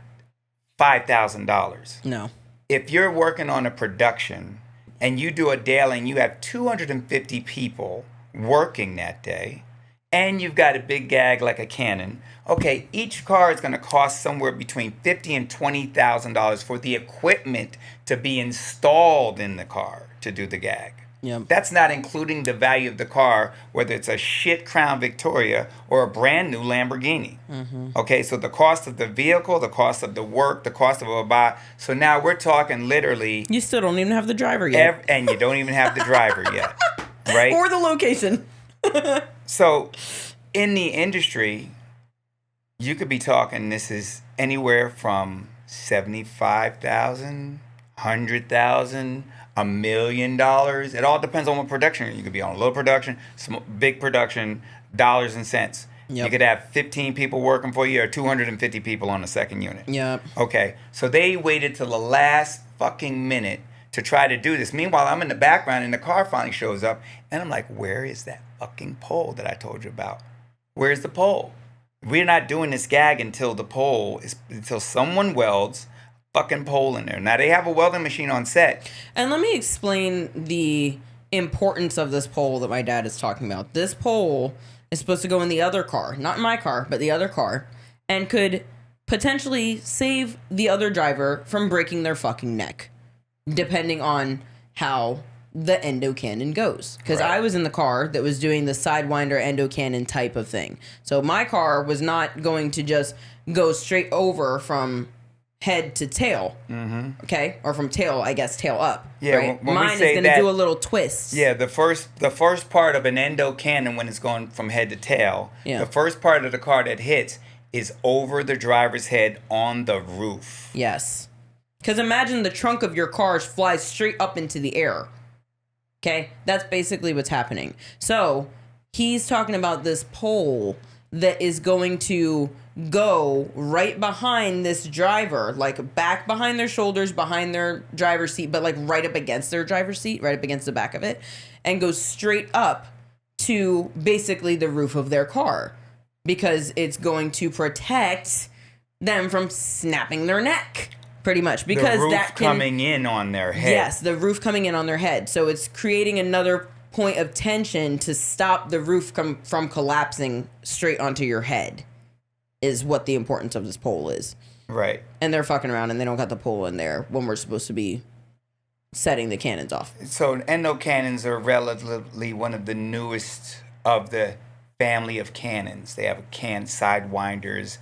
$5,000. No. If you're working on a production and you do a daily and you have 250 people working that day, and you've got a big gag like a Canon, okay, each car is going to cost somewhere between $50,000 and $20,000 for the equipment to be installed in the car to do the gag. Yep. That's not including the value of the car, whether it's a shit Crown Victoria or a brand new Lamborghini. Mm-hmm. Okay, so the cost of the vehicle, the cost of the work, the cost of a buy. So now we're talking literally. You still don't even have the driver yet. And you don't even have the driver yet, right? Or the location. So in the industry, you could be talking, this is anywhere from $75,000, $100,000, $1 million. It all depends on what production. You could be on low production, big production, dollars and cents. Yep. You could have 15 people working for you or 250 people on the second unit. Yep. Okay, so they waited till the last fucking minute to try to do this. Meanwhile, I'm in the background and the car finally shows up and I'm like, where is that fucking pole that I told you about? Where's the pole? We're not doing this gag until until someone welds fucking pole in there. Now they have a welding machine on set. And let me explain the importance of this pole that my dad is talking about. This pole is supposed to go in the other car, not in my car, but the other car, and could potentially save the other driver from breaking their fucking neck, depending on how the endo cannon goes. Because I was in the car that was doing the Sidewinder endo cannon type of thing. So my car was not going to just go straight over from head to tail. Mm-hmm. Okay, or from tail, I guess, tail up. Yeah, right? when Mine we is say going to that, do a little twist. Yeah, the first part of an endo cannon when it's going from head to tail, Yeah. the first part of the car that hits is over the driver's head on the roof. Yes. Because imagine the trunk of your car flies straight up into the air. Okay? That's basically what's happening. So, he's talking about this pole that is going to go right behind this driver, like back behind their shoulders, behind their driver's seat, but like right up against their driver's seat, right up against the back of it, and goes straight up to basically the roof of their car because it's going to protect them from snapping their neck. Pretty much, because the roof that can, coming in on their head. Yes, the roof coming in on their head. So it's creating another point of tension to stop the roof from collapsing straight onto your head, is what the importance of this pole is. Right. And they're fucking around and they don't got the pole in there when we're supposed to be setting the cannons off. So endo cannons are relatively one of the newest of the family of cannons. They have sidewinders,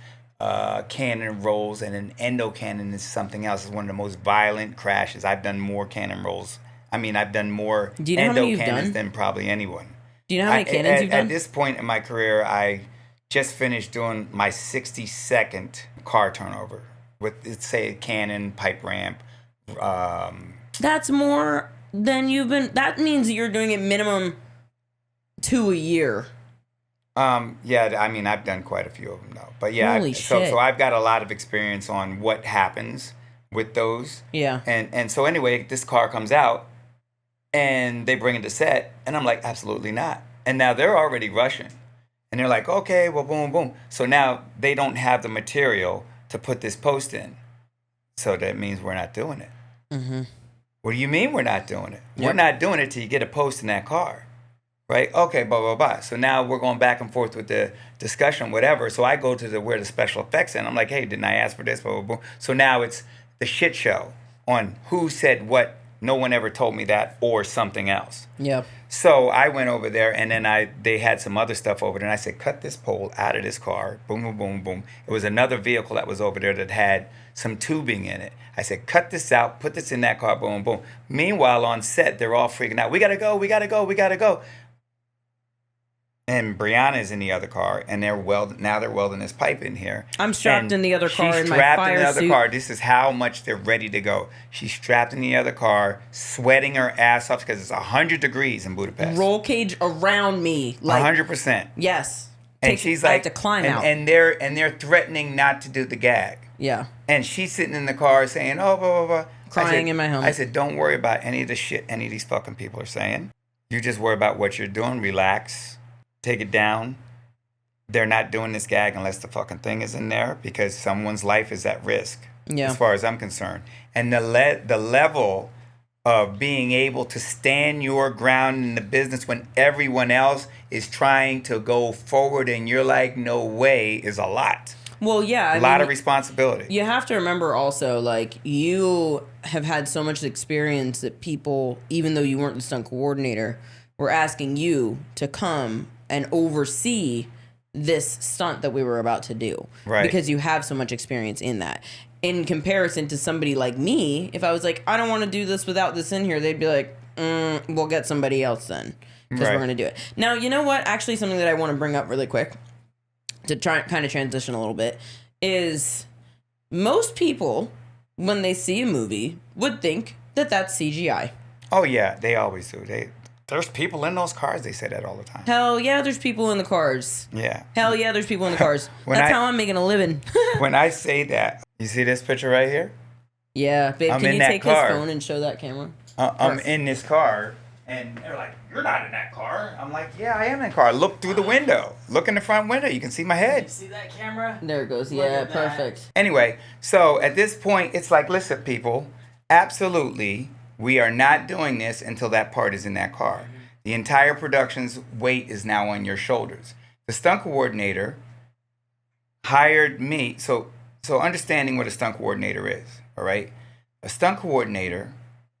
cannon rolls, and an endo cannon is something else. It's one of the most violent crashes. I've done more cannon rolls. I mean, I've done more Do you know how endo many you've cannons done? than probably anyone. Do you know how many cannons you've done? At this point in my career, I just finished doing my 62nd car turnover with, let's say, a cannon, pipe ramp. That's more than you've been. That means you're doing it minimum 2 a year. Yeah, I mean, I've done quite a few of them though. But yeah, Holy shit. so I've got a lot of experience on what happens with those. Yeah. And so anyway, this car comes out and they bring it to set, and I'm like, absolutely not. And now they're already rushing. And they're like, okay, well, boom, boom. So now they don't have the material to put this post in. So that means we're not doing it. Mm-hmm. What do you mean we're not doing it? Yep. We're not doing it till you get a post in that car. Right? Okay, blah, blah, blah. So now we're going back and forth with the discussion, whatever. So I go to where the special effects in. I'm like, hey, didn't I ask for this? Blah, blah, blah. So now it's the shit show on who said what. No one ever told me that, or something else. Yeah. So I went over there, and then they had some other stuff over there, and I said, cut this pole out of this car. Boom, boom, boom, boom. It was another vehicle that was over there that had some tubing in it. I said, cut this out, put this in that car, boom, boom. Meanwhile, on set, they're all freaking out. We gotta go, we gotta go, we gotta go. And Brianna's in the other car, and they're welding this pipe in here. I'm strapped in the other car in my She's strapped fire in the other suit. car. This is how much they're ready to go. She's strapped in the other car, sweating her ass off because it's 100 degrees in Budapest. Roll cage around me. Like 100%. Yes. And she's I like, have to climb out. And they're threatening not to do the gag. Yeah. And she's sitting in the car saying, oh, blah, blah, blah. Crying in my helmet. I said, don't worry about any of the shit any of these fucking people are saying. You just worry about what you're doing. Relax. Take it down. They're not doing this gag unless the fucking thing is in there because someone's life is at risk, as far as I'm concerned. And the level of being able to stand your ground in the business when everyone else is trying to go forward and you're like, no way, is a lot. Well, yeah. A lot of responsibility. You have to remember also, like, you have had so much experience that people, even though you weren't the stunt coordinator, were asking you to come and oversee this stunt that we were about to do. Right. Because you have so much experience in that. In comparison to somebody like me, if I was like, I don't want to do this without this in here, they'd be like, we'll get somebody else then. Because we're going to do it. Now, you know what? Actually, something that I want to bring up really quick to try and kind of transition a little bit is most people, when they see a movie, would think that that's CGI. Oh, yeah. They always do. There's people in those cars. They say that all the time. Hell yeah, there's people in the cars. Yeah. Hell yeah, there's people in the cars. That's how I'm making a living. When I say that, you see this picture right here? Yeah, babe, I'm can in you that take car. his phone and show that camera? I'm in this car, and they're like, you're not in that car. I'm like, yeah, I am in the car. Look through the window. Look in the front window. You can see my head. See that camera? There it goes. Look Yeah, at that. perfect. Anyway, so at this point, it's like, listen, people, absolutely, we are not doing this until that part is in that car. The entire production's weight is now on your shoulders. The stunt coordinator hired me. So understanding what a stunt coordinator is, all right? A stunt coordinator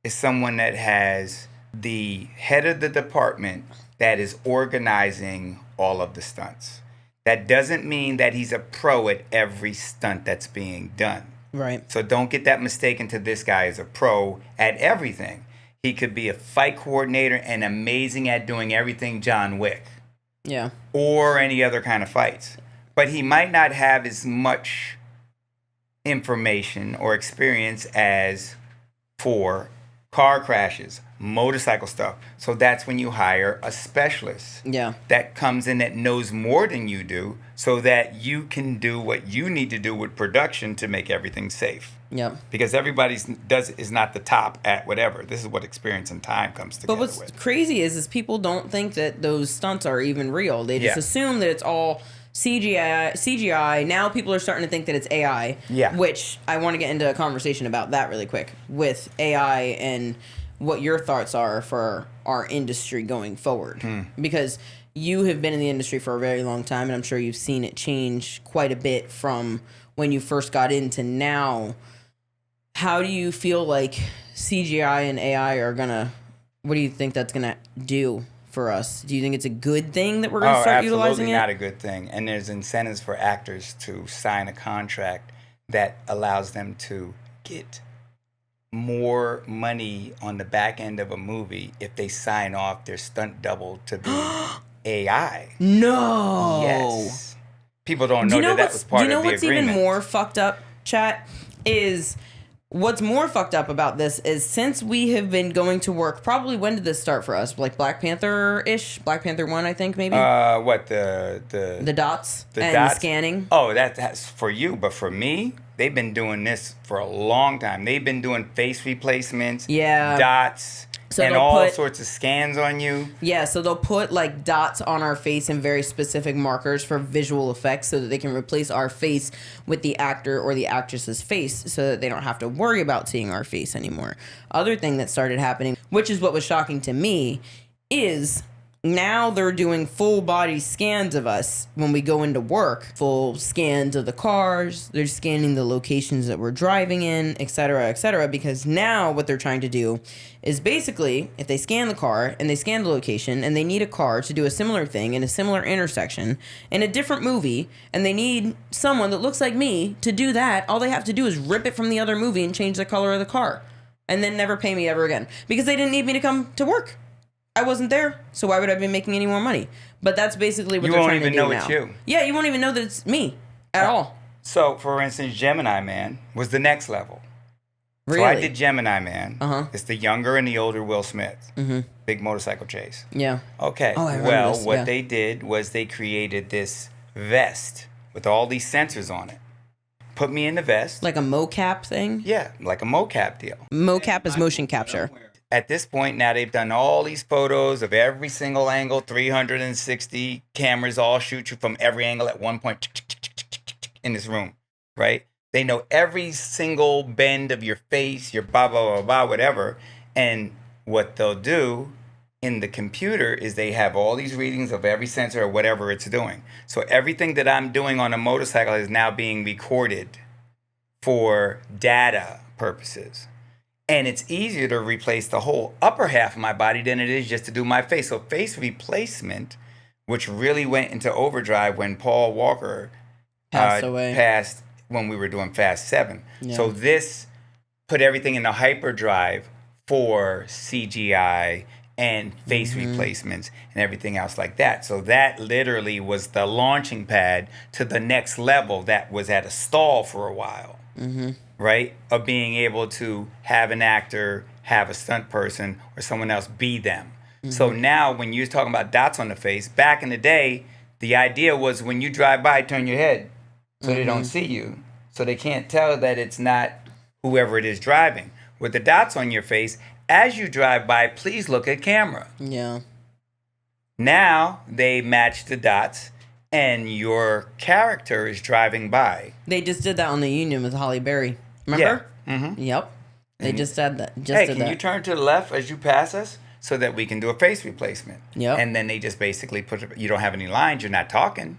is someone that has the head of the department that is organizing all of the stunts. That doesn't mean that he's a pro at every stunt that's being done. Right. So don't get that mistaken to this guy is a pro at everything. He could be a fight coordinator and amazing at doing everything John Wick. Yeah. Or any other kind of fights. But he might not have as much information or experience as for car crashes, motorcycle stuff. So that's when you hire a specialist. Yeah. That comes in that knows more than you do so that you can do what you need to do with production to make everything safe. Yep. Because everybody's is not the top at whatever. This is what experience and time comes together But what's with. crazy is people don't think that those stunts are even real. They just assume that it's all CGI. Now people are starting to think that it's AI. Yeah. Which I want to get into a conversation about that really quick with AI and what your thoughts are for our industry going forward. Because you have been in the industry for a very long time, and I'm sure you've seen it change quite a bit from when you first got into now. How do you feel like CGI and AI are gonna? What do you think that's gonna do for us? Do you think it's a good thing that we're gonna start utilizing it? Absolutely not a good thing. And there's incentives for actors to sign a contract that allows them to get more money on the back end of a movie if they sign off their stunt double to be AI. No. Yes. People don't know that was part of the agreement. Do you know what's even more fucked up, chat? Is what's more fucked up about this is since we have been going to work, probably when did this start for us? Like Black Panther-ish? Black Panther 1, I think, maybe? What, the dots and dots? the scanning? Oh, that's for you. But for me, they've been doing this for a long time. They've been doing face replacements, dots, so and all sorts of scans on you. Yeah, so they'll put like dots on our face and very specific markers for visual effects so that they can replace our face with the actor or the actress's face so that they don't have to worry about seeing our face anymore. Other thing that started happening, which is what was shocking to me, is now they're doing full body scans of us when we go into work. Full scans of the cars. They're scanning the locations that we're driving in, et cetera, because now what they're trying to do is basically, if they scan the car and they scan the location and they need a car to do a similar thing in a similar intersection in a different movie and they need someone that looks like me to do that, all they have to do is rip it from the other movie and change the color of the car and then never pay me ever again because they didn't need me to come to work. I wasn't there, so why would I be making any more money? But that's basically what they're trying to do now. You won't even know it's you. Yeah, you won't even know that it's me at all. So, for instance, Gemini Man was the next level. Really? So I did Gemini Man. It's the younger and the older Will Smith. Big motorcycle chase. Yeah. Okay. Oh, I remember this. What they did was they created this vest with all these sensors on it. Put me in the vest. Like a mocap thing? Yeah, like a mocap deal. Mocap is motion capture. At this point, now they've done all these photos of every single angle, 360 cameras all shoot you from every angle at one point in this room, right? They know every single bend of your face, your blah, blah, blah, blah, whatever. And what they'll do in the computer is they have all these readings of every sensor or whatever it's doing. So everything that I'm doing on a motorcycle is now being recorded for data purposes. And it's easier to replace the whole upper half of my body than it is just to do my face. So face replacement, which really went into overdrive when Paul Walker passed when we were doing Fast 7. Yeah. So this put everything in the hyperdrive for CGI and face replacements and everything else like that. So that literally was the launching pad to the next level that was at a stall for a while. Right? Of being able to have an actor, have a stunt person, or someone else be them. So now when you're talking about dots on the face, back in the day, the idea was when you drive by, turn your head so they don't see you. So they can't tell that it's not whoever it is driving. With the dots on your face, as you drive by, please look at camera. Yeah. Now they match the dots and your character is driving by. They just did that on the Union with Halle Berry. Remember? Yeah. Yep. They just said that. Can you turn to the left as you pass us so that we can do a face replacement? Yep. And then they just basically you don't have any lines, you're not talking.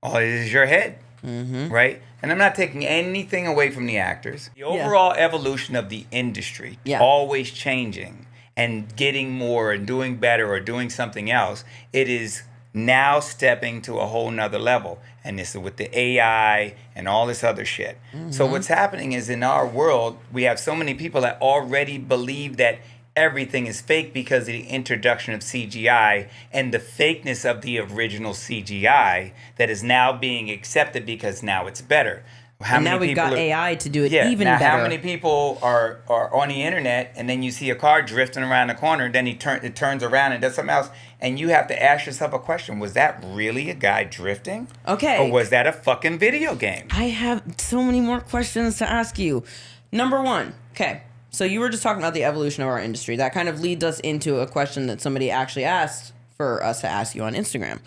All it is your head. Right? And I'm not taking anything away from the actors. The overall evolution of the industry, always changing and getting more and doing better or doing something else, it is now stepping to a whole nother level. And this is with the AI and all this other shit. So what's happening is in our world, we have so many people that already believe that everything is fake because of the introduction of CGI and the fakeness of the original CGI that is now being accepted because now it's better. And now we've got AI to do it even now better. how many people are on the internet and then you see a car drifting around the corner, then it turns around and does something else, and you have to ask yourself a question: was that really a guy drifting? Okay. Or was that a fucking video game? I have so many more questions to ask you. Number one, okay. So you were just talking about the evolution of our industry. That kind of leads us into a question that somebody actually asked for us to ask you on Instagram.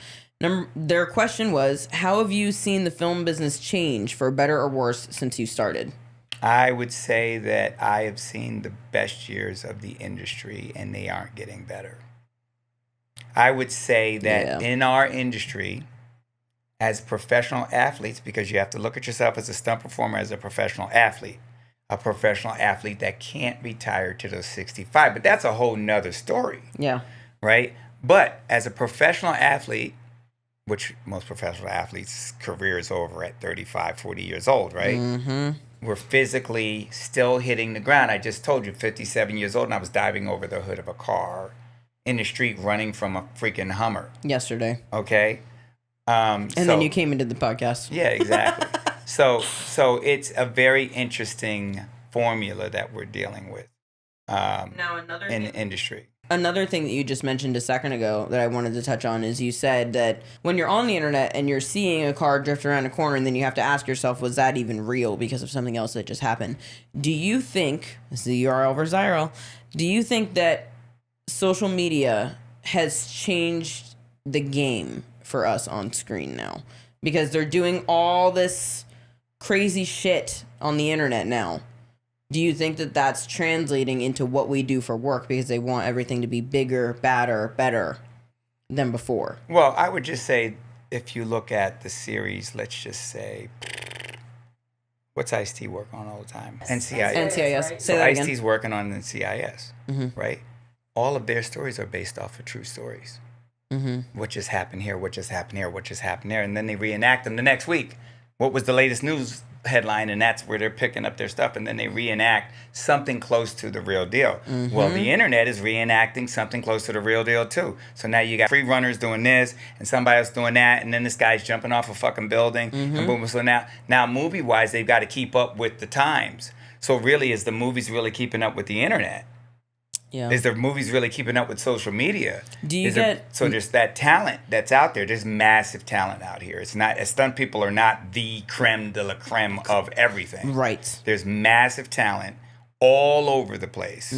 Their question was, how have you seen the film business change for better or worse since you started? I would say that I have seen the best years of the industry and they aren't getting better. I would say that in our industry, as professional athletes, because you have to look at yourself as a stunt performer, as a professional athlete that can't retire to those 65. But that's a whole nother story. Yeah. Right? But as a professional athlete, which most professional athletes' career is over at 35, 40 years old, right? Mm-hmm. We're physically still hitting the ground. I just told you, 57 years old, and I was diving over the hood of a car in the street running from a freaking Hummer. Yesterday. Okay? And then you came into the podcast. Yeah, exactly. So it's a very interesting formula that we're dealing with in the industry. Another thing that you just mentioned a second ago that I wanted to touch on is you said that when you're on the internet and you're seeing a car drift around a corner and then you have to ask yourself, was that even real because of something else that just happened? Do you think, this is the URL versus IRL, do you think that social media has changed the game for us on screen now? Because they're doing all this crazy shit on the internet now. Do you think that that's translating into what we do for work because they want everything to be bigger, badder, better than before? Well, I would just say if you look at the series, let's just say, what's Ice-T working on all the time? NCIS. NCIS. Right? So Ice-T's working on NCIS, right? All of their stories are based off of true stories. What just happened here, what just happened here, what just happened there, and then they reenact them the next week. What was the latest news headline? And that's where they're picking up their stuff, and then they reenact something close to the real deal. Well, the internet is reenacting something close to the real deal too. So now you got free runners doing this and somebody else doing that, and then this guy's jumping off a fucking building and boom. So now movie wise, they've got to keep up with the times. So really, is the movies really keeping up with the internet? Yeah. Is the movies really keeping up with social media? So there's that talent that's out there. There's massive talent out here. It's not, stunt people are not the creme de la creme of everything. Right. There's massive talent all over the place.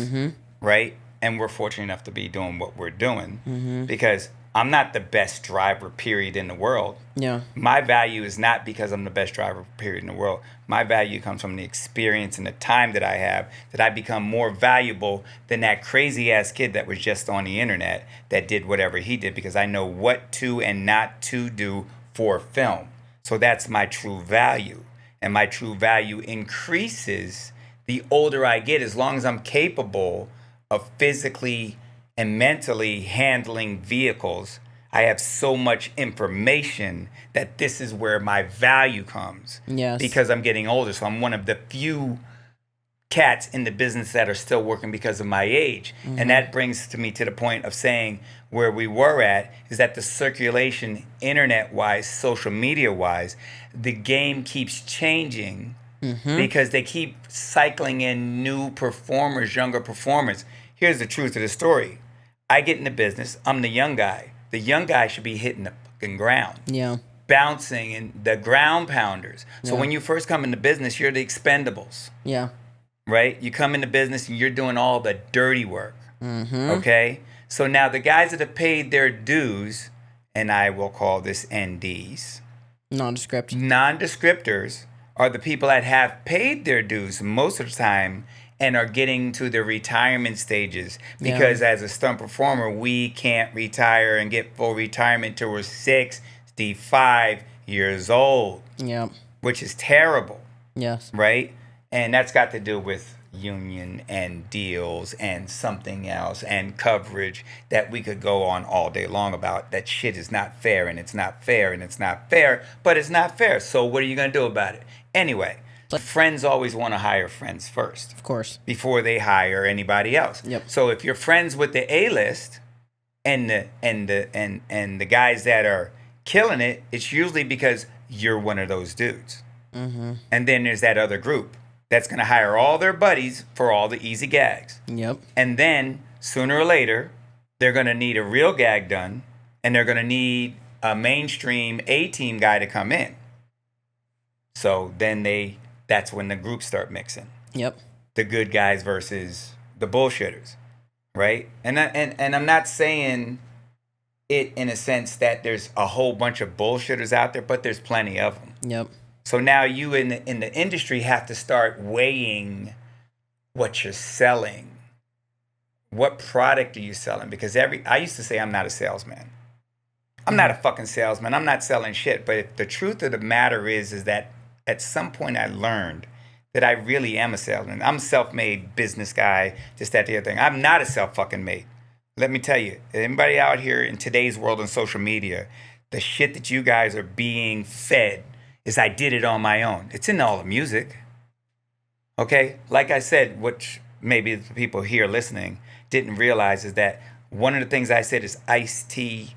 Right? And we're fortunate enough to be doing what we're doing because I'm not the best driver, period, in the world. Yeah. My value is not because I'm the best driver, period, in the world. My value comes from the experience and the time that I have, that I become more valuable than that crazy-ass kid that was just on the internet that did whatever he did, because I know what to and not to do for film. So that's my true value. And my true value increases the older I get, as long as I'm capable of physically and mentally handling vehicles. I have so much information that this is where my value comes. Yes. Because I'm getting older. So I'm one of the few cats in the business that are still working because of my age. And that brings me to the point of saying where we were at is that the circulation, internet-wise, social media-wise, the game keeps changing because they keep cycling in new performers, younger performers. Here's the truth of the story. I get in the business. I'm the young guy. The young guy should be hitting the fucking ground. Yeah. Bouncing and the ground pounders. So when you first come into business, you're the expendables. Yeah. Right? You come into business and you're doing all the dirty work. Okay? So now the guys that have paid their dues, and I will call this NDs. Non-descriptors are the people that have paid their dues most of the time and are getting to their retirement stages, because as a stunt performer, we can't retire and get full retirement till we're 65 years old. Yeah. Which is terrible. Yes. Right? And that's got to do with, union and deals and something else and coverage that we could go on all day long about. That shit is not fair, and it's not fair, and it's not fair, but it's not fair. So what are you going to do about it? Anyway, friends always want to hire friends first. Of course. Before they hire anybody else. Yep. So if you're friends with the A-list and the guys that are killing it, it's usually because you're one of those dudes. Mm-hmm. And then there's that other group that's going to hire all their buddies for all the easy gags. Yep. And then sooner or later, they're going to need a real gag done, and they're going to need a mainstream A-team guy to come in. So then that's when the groups start mixing. Yep. The good guys versus the bullshitters, right? And I'm not saying it in a sense that there's a whole bunch of bullshitters out there, but there's plenty of them. Yep. So now you in the industry have to start weighing what you're selling. What product are you selling? Because I used to say I'm not a salesman. I'm not a fucking salesman. I'm not selling shit. But if the truth of the matter is that at some point I learned that I really am a salesman. I'm a self-made business guy, just that the other thing. I'm not a self-fucking-made. Let me tell you, anybody out here in today's world on social media, the shit that you guys are being fed is I did it on my own. It's in all the music. Okay? Like I said, which maybe the people here listening didn't realize is that one of the things I said is Ice-T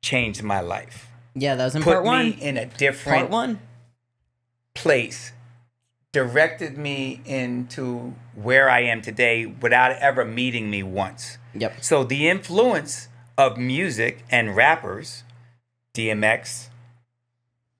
changed my life. Yeah, that was in part one. Put me in a different place. Directed me into where I am today without ever meeting me once. Yep. So the influence of music and rappers, DMX,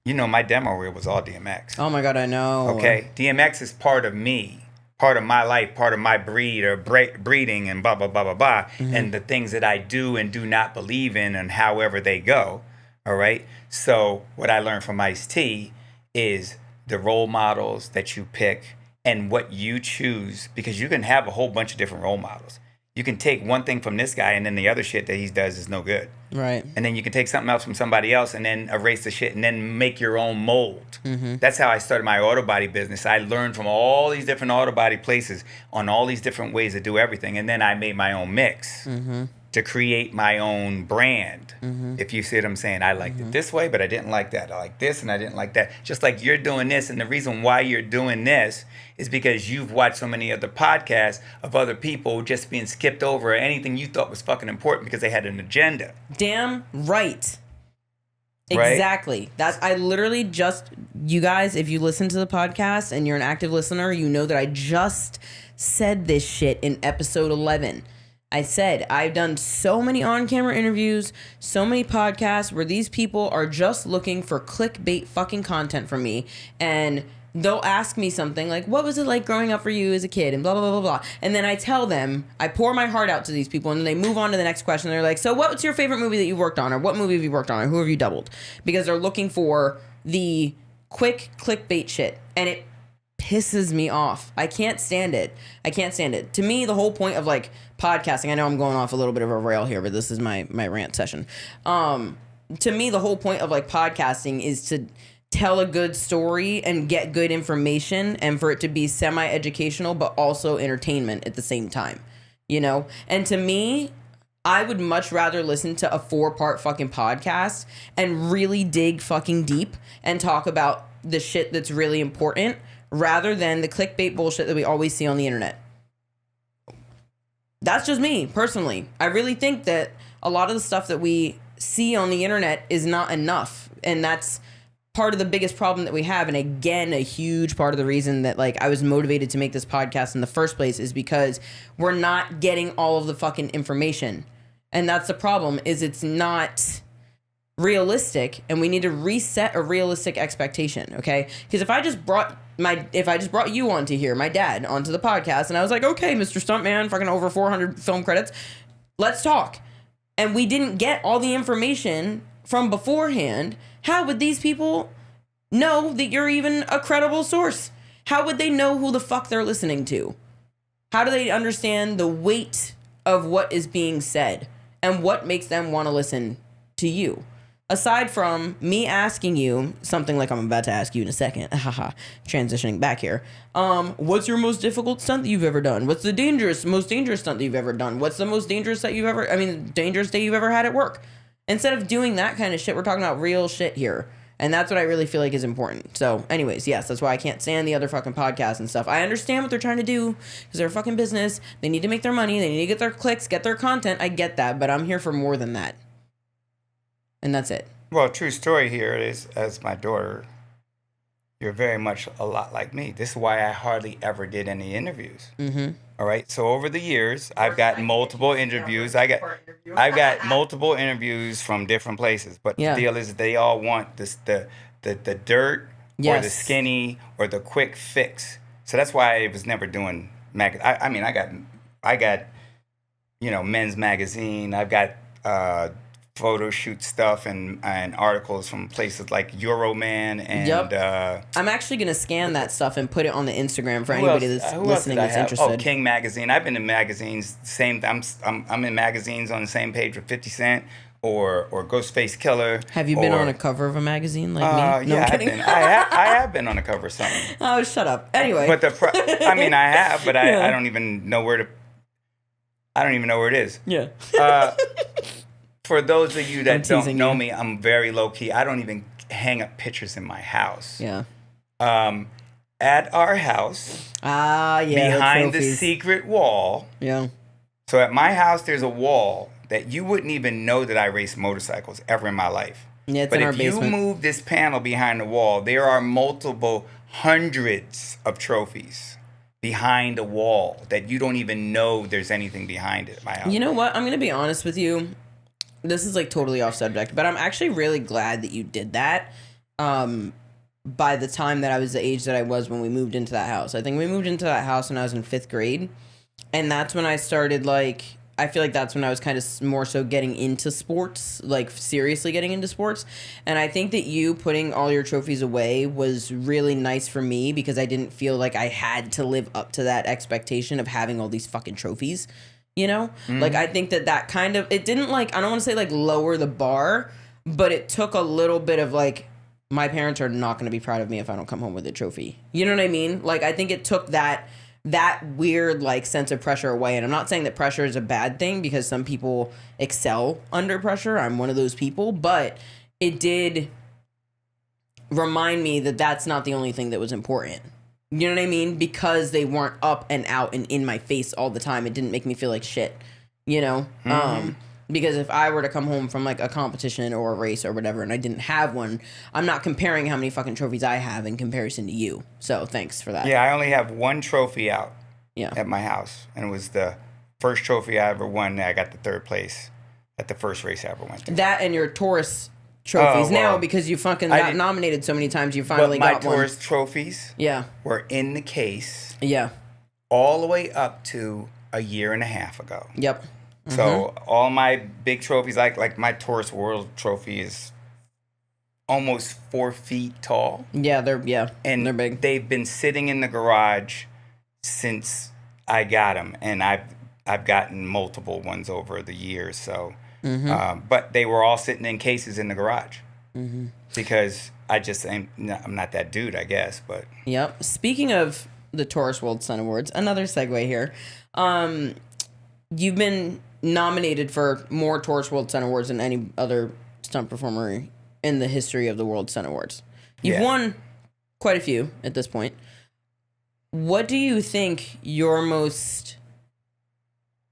my demo reel was all DMX. Oh my God, I know. Okay, DMX is part of me, part of my life, part of my breed or breeding and blah, blah, blah, blah, blah. Mm-hmm. And the things that I do and do not believe in and however they go, all right? So what I learned from Ice-T is the role models that you pick and what you choose, because you can have a whole bunch of different role models. You can take one thing from this guy and then the other shit that he does is no good. Right. And then you can take something else from somebody else and then erase the shit and then make your own mold. Mm-hmm. That's how I started my auto body business. I learned from all these different auto body places on all these different ways to do everything. And then I made my own mix to create my own brand. Mm-hmm. If you see what I'm saying, I liked it this way, but I didn't like that. I like this and I didn't like that. Just like you're doing this. And the reason why you're doing this is because you've watched so many other podcasts of other people just being skipped over or anything you thought was fucking important because they had an agenda. Damn right. Exactly. That's I literally just, you guys, if you listen to the podcast and you're an active listener, you know that I just said this shit in episode 11. I said, I've done so many on-camera interviews, so many podcasts where these people are just looking for clickbait fucking content from me. And they'll ask me something like, what was it like growing up for you as a kid? And blah, blah, blah, blah, blah. And then I tell them, I pour my heart out to these people, and then they move on to the next question. They're like, so what's your favorite movie that you've worked on? Or what movie have you worked on? Or who have you doubled? Because they're looking for the quick clickbait shit. And it pisses me off. I can't stand it. To me, the whole point of like podcasting, I know I'm going off a little bit of a rail here, but this is my rant session. To me, the whole point of like podcasting is to tell a good story and get good information and for it to be semi-educational, but also entertainment at the same time, And to me, I would much rather listen to a 4-part fucking podcast and really dig fucking deep and talk about the shit that's really important rather than the clickbait bullshit that we always see on the internet. That's just me, personally. I really think that a lot of the stuff that we see on the internet is not enough. And that's part of the biggest problem that we have. And again, a huge part of the reason that like I was motivated to make this podcast in the first place is because we're not getting all of the fucking information. And that's the problem, is it's not realistic, and we need to reset a realistic expectation, okay? Because if I just brought you onto here, my dad, onto the podcast, and I was like, okay, Mr. Stuntman, fucking over 400 film credits, let's talk. And we didn't get all the information from beforehand, how would these people know that you're even a credible source? How would they know who the fuck they're listening to? How do they understand the weight of what is being said and what makes them want to listen to you? aside from me asking you something like I'm about to ask you in a second, transitioning back here, what's your most difficult stunt that you've ever done? What's the most dangerous stunt that you've ever done? What's the most dangerous that you've ever, dangerous day you've ever had at work? Instead of doing that kind of shit, we're talking about real shit here. And that's what I really feel like is important. So, anyways, yes, that's why I can't stand the other fucking podcasts and stuff. I understand what they're trying to do because they're a fucking business. They need to make their money. They need to get their clicks, get their content. I get that, but I'm here for more than that. And that's it. Well, true story here is, as my daughter, you're very much a lot like me. This is why I hardly ever did any interviews. Mm-hmm. All right. So over the years, I've got multiple interviews. I've got multiple interviews from different places. But the deal is, they all want this the dirt or the skinny or the quick fix. So that's why I was never doing I got Men's Magazine. I've got photo shoot stuff and articles from places like Euroman and I'm actually gonna scan that stuff and put it on the Instagram for anybody that's listening that's interested. Oh, King Magazine. I've been in magazines. I'm in magazines on the same page with 50 Cent or Ghostface Killer. Have you been on a cover of a magazine like me? No, yeah, I'm kidding. I have been on a cover of something. Oh, shut up. Anyway, but I have, but I don't even know where it is. Yeah. For those of you that don't know me, I'm very low key. I don't even hang up pictures in my house. Yeah. At our house, behind the secret wall. Yeah. So at my house, there's a wall that you wouldn't even know that I raced motorcycles ever in my life. Yeah, it's but in our if basement. you move this panel behind the wall, there are multiple hundreds of trophies behind the wall that you don't even know there's anything behind it at my house. You know what? I'm going to be honest with you. This is like totally off subject, but I'm actually really glad that you did that. By the time that I was the age that I was when we moved into that house. I think we moved into that house when I was in 5th grade. And that's when I started I feel like that's when I was kind of more so getting into sports, like seriously getting into sports. And I think that you putting all your trophies away was really nice for me because I didn't feel like I had to live up to that expectation of having all these fucking trophies. You know, like I think that kind of, it didn't I don't want to say lower the bar, but it took a little bit of my parents are not going to be proud of me if I don't come home with a trophy. You know what I mean? I think it took that weird sense of pressure away. And I'm not saying that pressure is a bad thing because some people excel under pressure. I'm one of those people, but it did remind me that that's not the only thing that was important. You know what I mean? Because they weren't up and out and in my face all the time. It didn't make me feel like shit, you know? Mm-hmm. Because if I were to come home from a competition or a race or whatever and I didn't have one, I'm not comparing how many fucking trophies I have in comparison to you. So thanks for that. Yeah, I only have one trophy out at my house. And it was the first trophy I ever won. I got the 3rd place at the first race I ever went to. That and your Taurus trophies now because you fucking got nominated so many times you finally got one. My Taurus trophies were in the case all the way up to a year and a half ago. Yep. Mm-hmm. So all my big trophies, like my Taurus World trophy is almost 4 feet tall. Yeah, they're big. They've been sitting in the garage since I got them, and I've gotten multiple ones over the years. So, but they were all sitting in cases in the garage because I'm not that dude, I guess. But Speaking of the Taurus World Stunt Awards, another segue here. You've been nominated for more Taurus World Stunt Awards than any other stunt performer in the history of the World Stunt Awards. You've won quite a few at this point. What do you think your most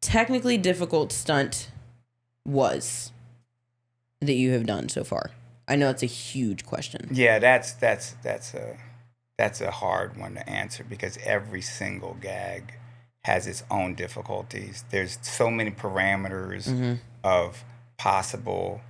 technically difficult stunt was that you have done so far? I know it's a huge question. Yeah, that's a hard one to answer because every single gag has its own difficulties. There's so many parameters of possible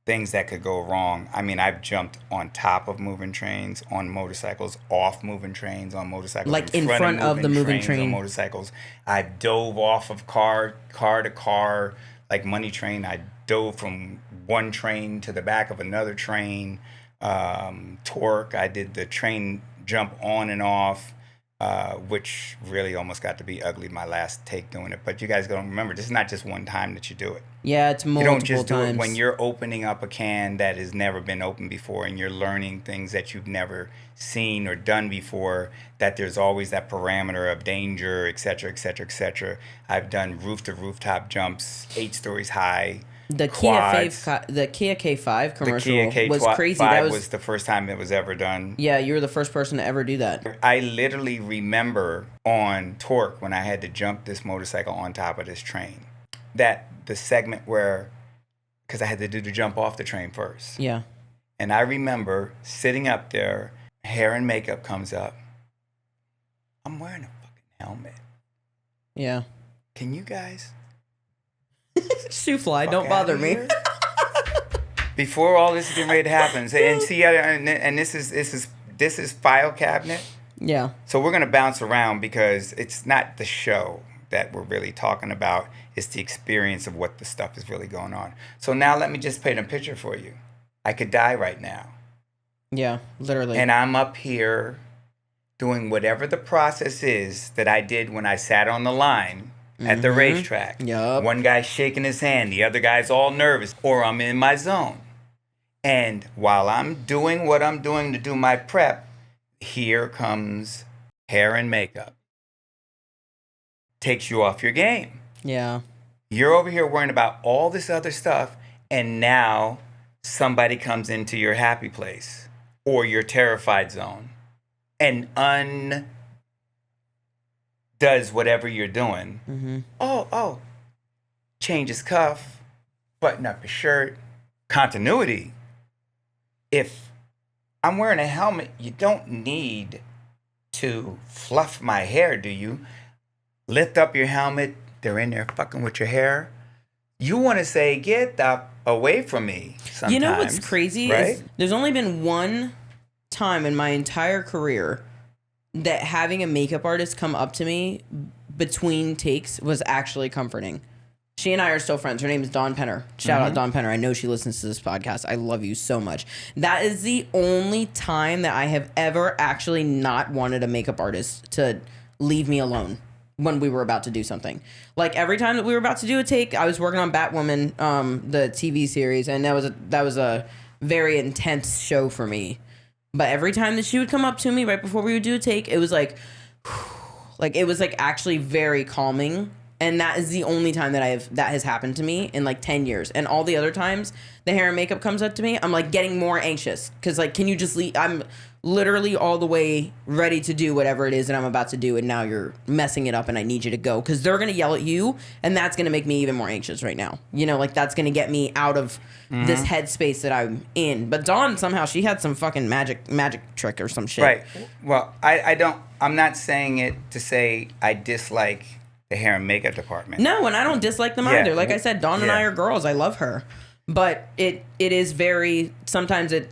things that could go wrong. I mean, I've jumped on top of moving trains, on motorcycles, off moving trains, on motorcycles, in front of the moving train, on motorcycles. I dove off of car to car, like Money Train. I dove from one train to the back of another train. Torque. I did the train jump on and off. which really almost got to be ugly my last take doing it. But you guys got to remember, this is not just one time that you do it. Yeah, it's multiple You don't just do times. it when you're opening up a can that has never been opened before and you're learning things that you've never seen or done before, that there's always that parameter of danger, et cetera, et cetera, et cetera. I've done roof-to-rooftop jumps, 8 stories high. The quads. Kia K5 commercial The Kia was crazy. K5 That was the first time it was ever done. Yeah, you were the first person to ever do that. I literally remember on Torque when I had to jump this motorcycle on top of this train, that the segment where, because I had to do the jump off the train first. Yeah. And I remember sitting up there, hair and makeup comes up. I'm wearing a fucking helmet. Yeah. Can you guys? Shoe fly, don't bother me. Before all this is getting ready to happen, and see, and this is file cabinet. Yeah. So we're gonna bounce around because it's not the show that we're really talking about. It's the experience of what the stuff is really going on. So now let me just paint a picture for you. I could die right now. Yeah, literally. And I'm up here doing whatever the process is that I did when I sat on the line at the racetrack. Yup. One guy's shaking his hand, the other guy's all nervous, or I'm in my zone. And while I'm doing what I'm doing to do my prep, here comes hair and makeup. Takes you off your game. Yeah. You're over here worrying about all this other stuff, and now somebody comes into your happy place or your terrified zone and does whatever you're doing. Mm-hmm. Oh, change his cuff, button up his shirt, continuity. If I'm wearing a helmet, you don't need to fluff my hair, do you? Lift up your helmet, they're in there fucking with your hair. You want to say, get away from me sometimes. You know what's crazy? Right? Is there's only been one time in my entire career that having a makeup artist come up to me between takes was actually comforting. She and I are still friends. Her name is Dawn Penner. Shout out Dawn Penner. I know she listens to this podcast. I love you so much. That is the only time that I have ever actually not wanted a makeup artist to leave me alone when we were about to do something. Like every time that we were about to do a take, I was working on Batwoman, the TV series, and that was a very intense show for me. But every time that she would come up to me right before we would do a take, it was like it was like actually very calming. And that is the only time that has happened to me in like 10 years. And all the other times the hair and makeup comes up to me, I'm like getting more anxious. Cause like, can you just leave? I'm literally all the way ready to do whatever it is that I'm about to do. And now you're messing it up and I need you to go. Cause they're going to yell at you. And that's going to make me even more anxious right now. You know, like that's going to get me out of this headspace that I'm in. But Dawn, somehow she had some fucking magic trick or some shit. Right. Well, I'm not saying it to say I dislike the hair and makeup department. No, and I don't dislike them either. Like I said, Dawn and I are girls. I love her. But it is very, sometimes it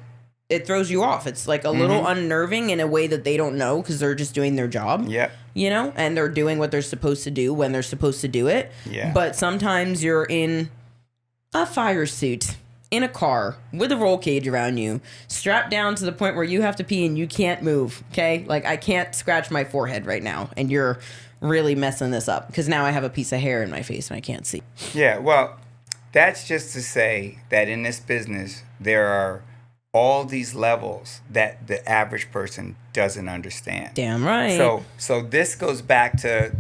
throws you off. It's like a little unnerving in a way that they don't know because they're just doing their job. Yeah. You know, and they're doing what they're supposed to do when they're supposed to do it. Yeah. But sometimes you're in a fire suit in a car with a roll cage around you, strapped down to the point where you have to pee and you can't move. Okay. Like I can't scratch my forehead right now. And you're really messing this up because now I have a piece of hair in my face and I can't see. Yeah, well, that's just to say that in this business, there are all these levels that the average person doesn't understand. Damn right. So this goes back to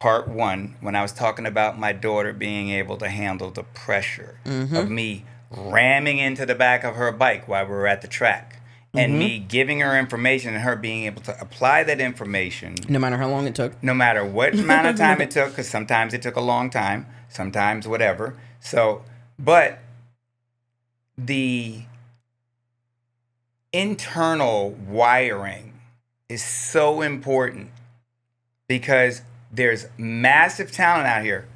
part 1 when I was talking about my daughter being able to handle the pressure of me ramming into the back of her bike while we were at the track. And me giving her information and her being able to apply that information. No matter how long it took. No matter what amount of time it took, because sometimes it took a long time, sometimes whatever. So, but the internal wiring is so important because there's massive talent out here.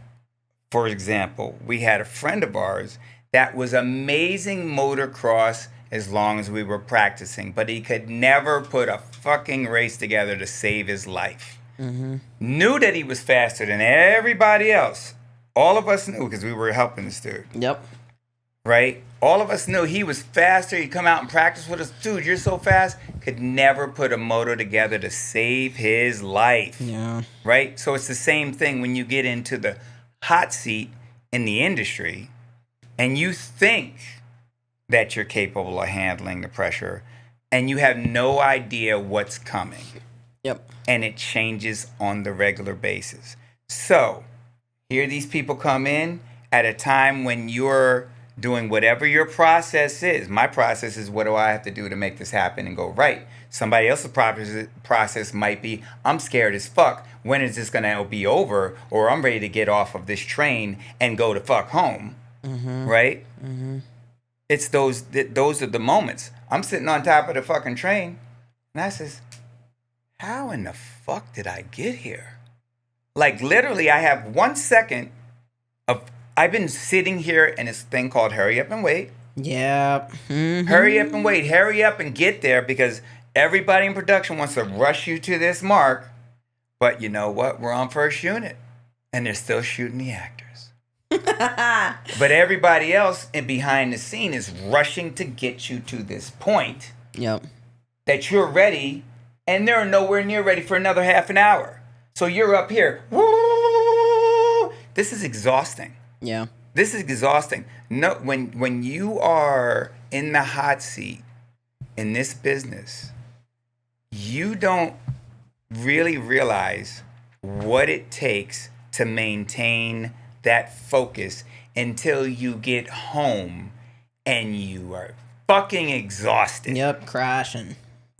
For example, we had a friend of ours that was amazing motocross as long as we were practicing, but he could never put a fucking race together to save his life. Knew that he was faster than everybody else. All of us knew because we were helping this dude. Yep. right? All of us knew he was faster. He'd come out and practice with us. Dude, you're so fast. Could never put a moto together to save his life. Yeah. Right? So it's the same thing when you get into the hot seat in the industry and you think that you're capable of handling the pressure and you have no idea what's coming. Yep. And it changes on the regular basis. So here these people come in at a time when you're doing whatever your process is. My process is, what do I have to do to make this happen and go right? Somebody else's process might be, I'm scared as fuck. When is this going to be over? Or I'm ready to get off of this train and go to fuck home. Mm-hmm. Right? Mm-hmm. It's those are the moments. I'm sitting on top of the fucking train and I says, how in the fuck did I get here? Like literally I have 1 second of, I've been sitting here in this thing called hurry up and wait. Yeah. Mm-hmm. Hurry up and wait. Hurry up and get there because everybody in production wants to rush you to this mark. But you know what? We're on first unit and they're still shooting the actors. But everybody else behind the scene is rushing to get you to this point. Yep. That you're ready and they're nowhere near ready for another half an hour. So you're up here. Woo! This is exhausting. Yeah. This is exhausting. No, when you are in the hot seat in this business, you don't really realize what it takes to maintain that focus until you get home and you are fucking exhausted. Yep, crashing.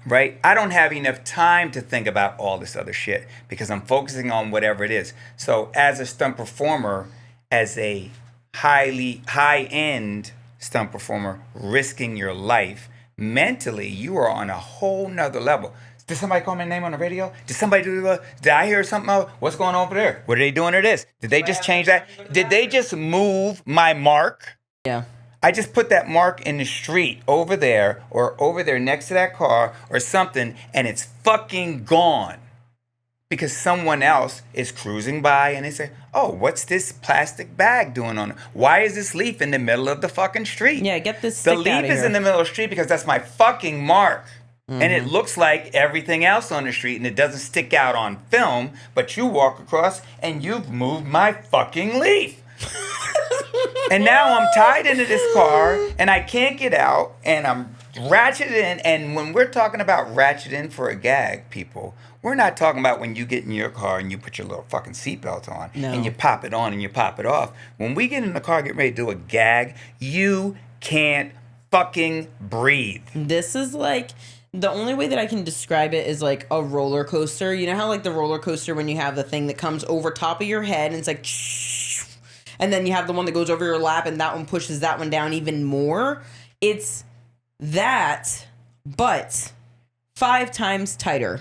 Right? I don't have enough time to think about all this other shit because I'm focusing on whatever it is. So as a stunt performer, as a high-end stunt performer, risking your life, mentally, you are on a whole nother level. Did somebody call my name on the radio? Did somebody did I hear something? What's going on over there? What are they doing to this? Did they just change that? Did they just move my mark? Yeah. I just put that mark in the street over there or over there next to that car or something, and it's fucking gone. Because someone else is cruising by and they say, oh, what's this plastic bag doing on it? Why is this leaf in the middle of the fucking street? Yeah, get this stick The leaf out of is here. in the middle of the street because that's my fucking mark. Mm-hmm. And it looks like everything else on the street and it doesn't stick out on film, but you walk across and you've moved my fucking leaf. And now I'm tied into this car and I can't get out and I'm ratcheted in. And when we're talking about ratchet in for a gag, people, we're not talking about when you get in your car and you put your little fucking seatbelt on and you pop it on and you pop it off. When we get in the car, get ready to do a gag, you can't fucking breathe. This is like, the only way that I can describe it is like a roller coaster. You know how like the roller coaster when you have the thing that comes over top of your head and it's like, and then you have the one that goes over your lap and that one pushes that one down even more. It's that, but 5 times tighter.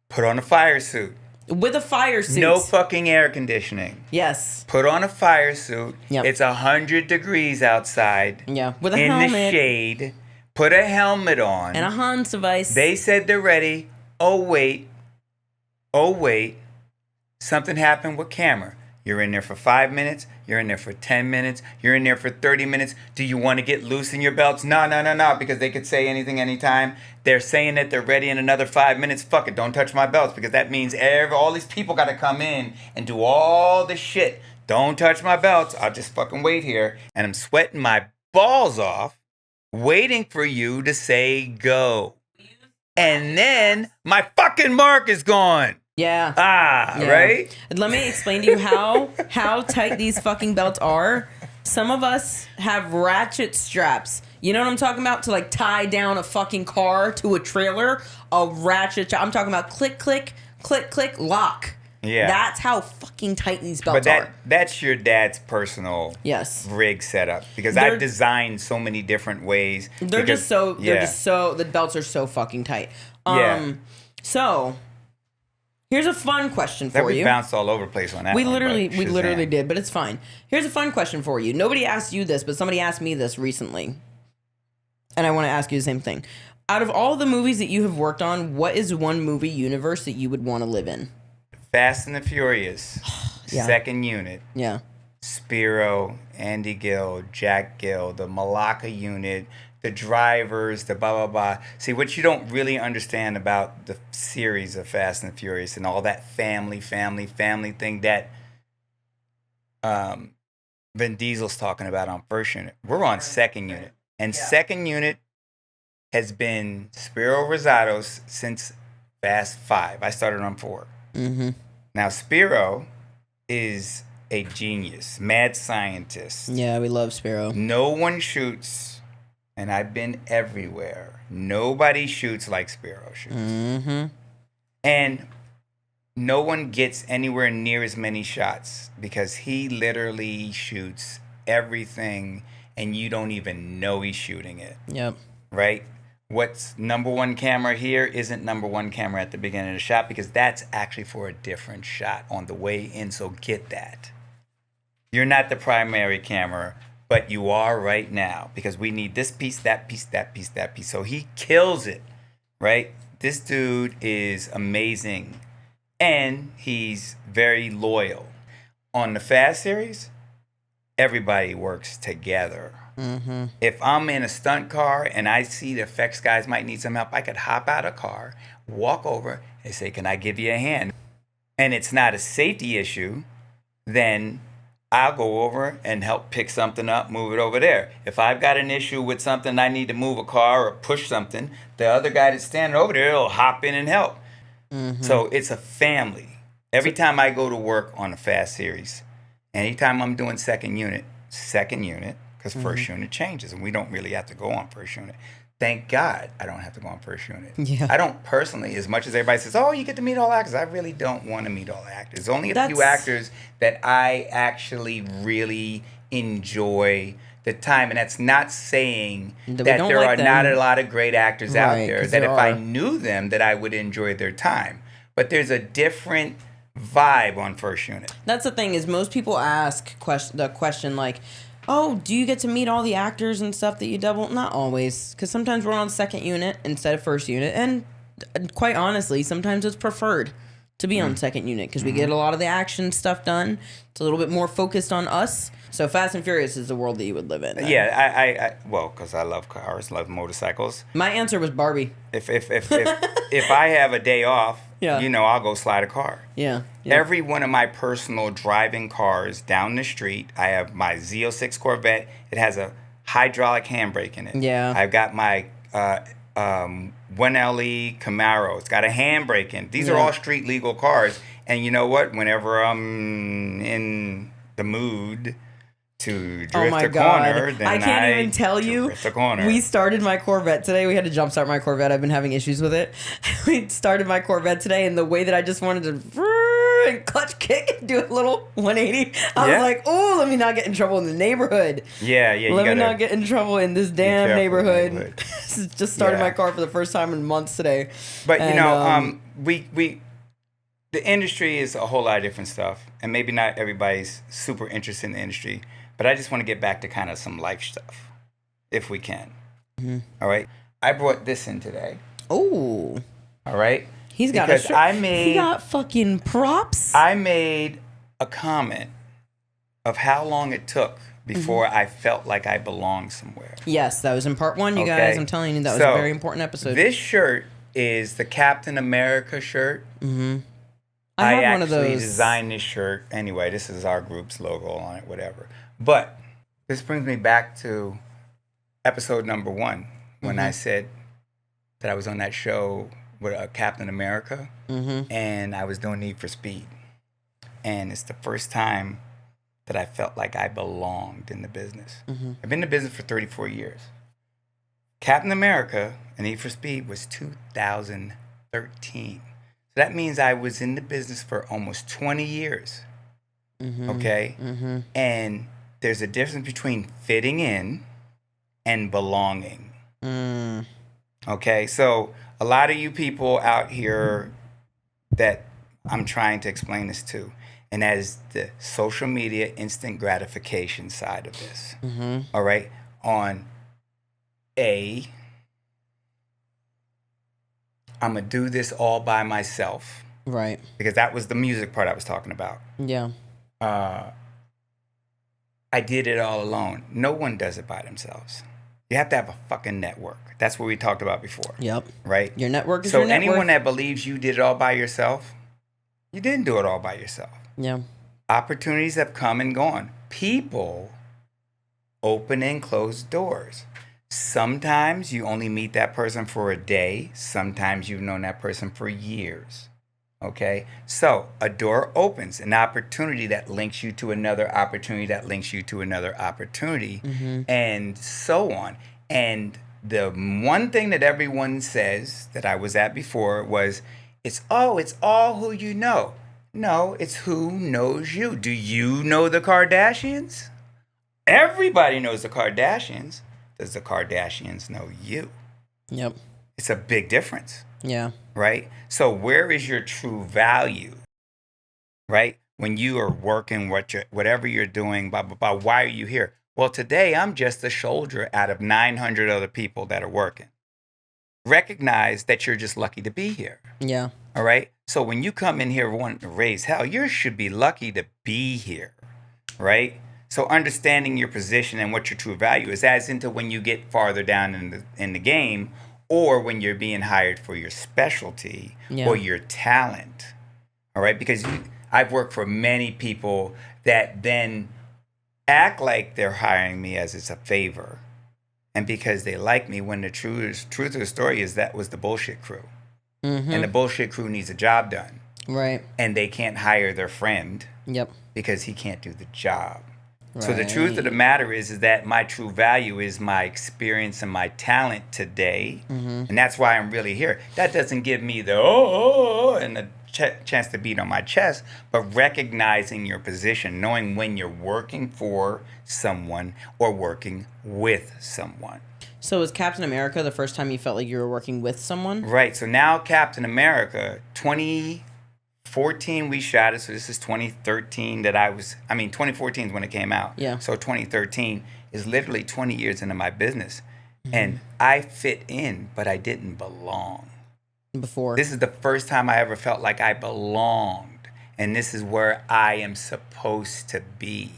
Put on a fire suit. With a fire suit. No fucking air conditioning. Yes. Put on a fire suit. Yep. It's 100 degrees outside. Yeah. With a in helmet. In the shade. Put a helmet on. And a Hans device. They said they're ready. Oh, wait. Oh, wait. Something happened with camera. You're in there for 5 minutes. You're in there for 10 minutes. You're in there for 30 minutes. Do you want to get loose in your belts? No, because they could say anything anytime. They're saying that they're ready in another 5 minutes. Fuck it, don't touch my belts because that means all these people got to come in and do all the shit. Don't touch my belts. I'll just fucking wait here. And I'm sweating my balls off waiting for you to say go. And then my fucking mark is gone. Yeah. Yeah. Right? Let me explain to you how tight these fucking belts are. Some of us have ratchet straps. You know what I'm talking about? To like tie down a fucking car to a trailer. A ratchet. I'm talking about click, click, click, click, lock. Yeah. That's how fucking tight these belts are. That's your dad's personal rig setup. Because I've designed so many different ways. They're just so, the belts are so fucking tight. So... here's a fun question for you. We bounced all over the place on that. We literally did, but it's fine. Here's a fun question for you. Nobody asked you this, but somebody asked me this recently. And I want to ask you the same thing. Out of all the movies that you have worked on, what is one movie universe that you would want to live in? Fast and the Furious. Yeah. Second unit. Yeah. Spiro, Andy Gill, Jack Gill, the Malacca unit, the drivers, the blah, blah, blah. See, what you don't really understand about the series of Fast and Furious and all that family thing that Vin Diesel's talking about on first unit. We're on second unit. And second unit has been Spiro Rosado's since Fast 5. I started on 4. Mm-hmm. Now, Spiro is a genius, mad scientist. Yeah, we love Spiro. No one shoots, and I've been everywhere. Nobody shoots like Spiro shoots. Mm-hmm. And no one gets anywhere near as many shots because he literally shoots everything and you don't even know he's shooting it. Yep. Right? What's number one camera here isn't number one camera at the beginning of the shot because that's actually for a different shot on the way in, so get that. You're not the primary camera, but you are right now because we need this piece, that piece, that piece, that piece. So he kills it, right? This dude is amazing. And he's very loyal. On the Fast series, everybody works together. Mm-hmm. If I'm in a stunt car and I see the effects guys might need some help, I could hop out of the car, walk over, and say, "Can I give you a hand?" And it's not a safety issue, then I'll go over and help pick something up, move it over there. If I've got an issue with something, I need to move a car or push something, the other guy that's standing over there will hop in and help. Mm-hmm. So it's a family. Every time I go to work on a Fast series, anytime I'm doing second unit, because first unit changes, and we don't really have to go on first unit. Thank God I don't have to go on first unit. Yeah. I don't personally, as much as everybody says, "Oh, you get to meet all actors," I really don't want to meet all actors. There's only a few actors that I actually really enjoy the time, and that's not saying that there are not a lot of great actors out there that if I knew them that I would enjoy their time. But there's a different vibe on first unit. That's the thing is most people ask the question like, "Oh, do you get to meet all the actors and stuff that you double?" Not always, because sometimes we're on second unit instead of first unit, and quite honestly, sometimes it's preferred to be on second unit because we get a lot of the action stuff done. It's a little bit more focused on us. So Fast and Furious is the world that you would live in. Then. Yeah, well, because I love cars, love motorcycles. My answer was Barbie. If I have a day off, I'll go slide a car. Yeah. Every one of my personal driving cars down the street, I have my Z06 Corvette. It has a hydraulic handbrake in it. Yeah. I've got my 1LE Camaro. It's got a handbrake in it. These are all street legal cars. And you know what? Whenever I'm in the mood to drift a corner, then I can't even tell you. We started my Corvette today. We had to jumpstart my Corvette. I've been having issues with it. We started my Corvette today, and the way that I just wanted to and clutch kick and do a little 180, I was like, "Oh, let me not get in trouble in the neighborhood." Yeah. Let me not get in trouble in this damn neighborhood. Just started my car for the first time in months today. But the industry is a whole lot of different stuff, and maybe not everybody's super interested in the industry. But I just want to get back to kind of some life stuff, if we can. Mm-hmm. All right. I brought this in today. Oh. All right. He got fucking props. I made a comment of how long it took before I felt like I belonged somewhere. Yes, that was in part 1, you guys. I'm telling you, that was a very important episode. This shirt is the Captain America shirt. Mm-hmm. I have one of those. I actually designed this shirt. Anyway, this is our group's logo on it, whatever. But this brings me back to episode number 1 when I said that I was on that show with Captain America and I was doing Need for Speed. And it's the first time that I felt like I belonged in the business. I've been in the business for 34 years. Captain America and Need for Speed was 2013. So that means I was in the business for almost 20 years. Okay? And there's a difference between fitting in and belonging. Okay? So a lot of you people out here that I'm trying to explain this to, and that is the social media instant gratification side of this. All right? On I'm going to do this all by myself. Right. Because that was the music part I was talking about. Yeah. I did it all alone. No one does it by themselves. You have to have a fucking network. That's what we talked about before. Yep. Right? Your network is so your net anyone worth. that believes you did it all by yourself, you didn't do it all by yourself. Yeah. Opportunities have come and gone. People open and close doors. Sometimes you only meet that person for a day. Sometimes you've known that person for years. Okay? So a door opens, an opportunity that links you to another opportunity that links you to another opportunity, and so on. And the one thing that everyone says that I was at before was, it's all who you know. No, it's who knows you. Do you know the Kardashians? Everybody knows the Kardashians. Does the Kardashians know you? Yep. It's a big difference. Yeah. Right? So where is your true value? Right? When you are working, whatever you're doing, blah, blah, blah, why are you here? Well, today I'm just a soldier out of 900 other people that are working. Recognize that you're just lucky to be here. Yeah. All right? So when you come in here wanting to raise hell, you should be lucky to be here. Right? So understanding your position and what your true value is as into when you get farther down in the game, or when you're being hired for your specialty or your talent. All right? Because I've worked for many people that then act like they're hiring me as it's a favor. And because they like me, when the truth of the story is that was the bullshit crew. And the bullshit crew needs a job done. Right. And they can't hire their friend. Yep. Because he can't do the job. Right. So the truth of the matter is that my true value is my experience and my talent today. And that's why I'm really here. That doesn't give me the and the chance to beat on my chest, but recognizing your position, knowing when you're working for someone or working with someone. So was Captain America the first time you felt like you were working with someone? Right. So now Captain America, 2014 we shot it, so this is 2013 2014 is when it came out. Yeah. So 2013 is literally 20 years into my business. And I fit in, but I didn't belong. Before. This is the first time I ever felt like I belonged. And this is where I am supposed to be.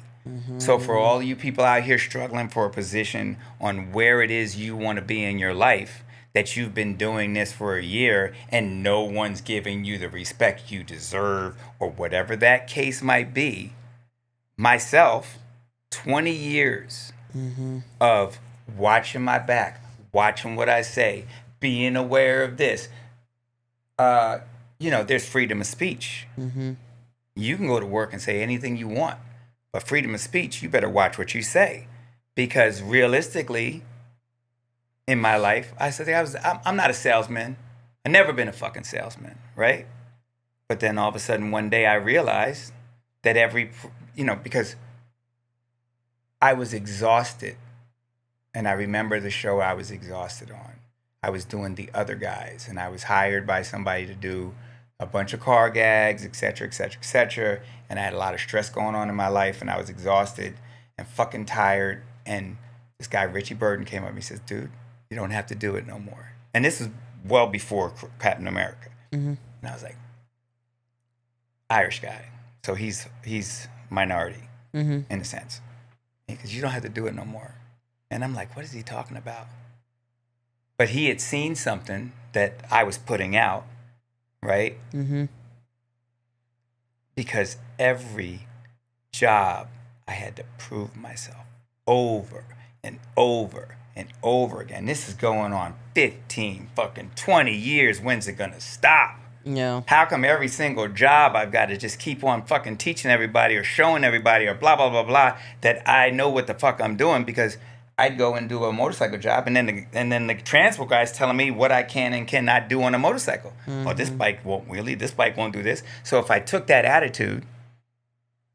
So for all you people out here struggling for a position on where it is you want to be in your life, that you've been doing this for a year and no one's giving you the respect you deserve, or whatever that case might be, myself, 20 years of watching my back, watching what I say, being aware of this. There's freedom of speech. You can go to work and say anything you want, but freedom of speech, you better watch what you say, because realistically, in my life, I said I'm not a salesman. I've never been a fucking salesman, right? But then all of a sudden one day I realized that because I was exhausted, and I remember the show I was exhausted on. I was doing The Other Guys, and I was hired by somebody to do a bunch of car gags, et cetera, et cetera, et cetera. And I had a lot of stress going on in my life, and I was exhausted and fucking tired. And this guy, Richie Burton, came up and he says, dude, you don't have to do it no more. And this is well before Captain America. And I was like, Irish guy. So he's minority in a sense. Because you don't have to do it no more. And I'm like, what is he talking about? But he had seen something that I was putting out, right? Because every job I had to prove myself over and over and over again. This is going on 15 fucking 20 years. When's it gonna stop? Yeah. How come every single job I've got to just keep on fucking teaching everybody or showing everybody or blah, blah, blah, blah, that I know what the fuck I'm doing? Because I'd go and do a motorcycle job, and then the transport guy's telling me what I can and cannot do on a motorcycle. Oh, this bike won't wheelie. This bike won't do this. So if I took that attitude,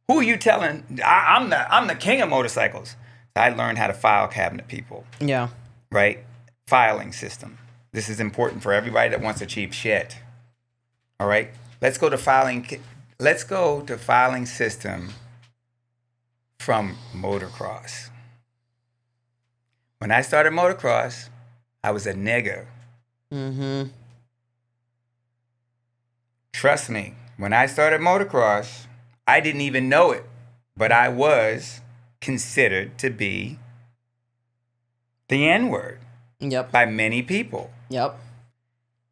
who are you telling? I'm the king of motorcycles. I learned how to file cabinet people. Yeah. Right? Filing system. This is important for everybody that wants to cheap shit. All right? Let's go to filing system from motocross. When I started motocross, I was a nigga. Trust me, when I started motocross, I didn't even know it, but I was considered to be the N-word Yep. by many people. Yep.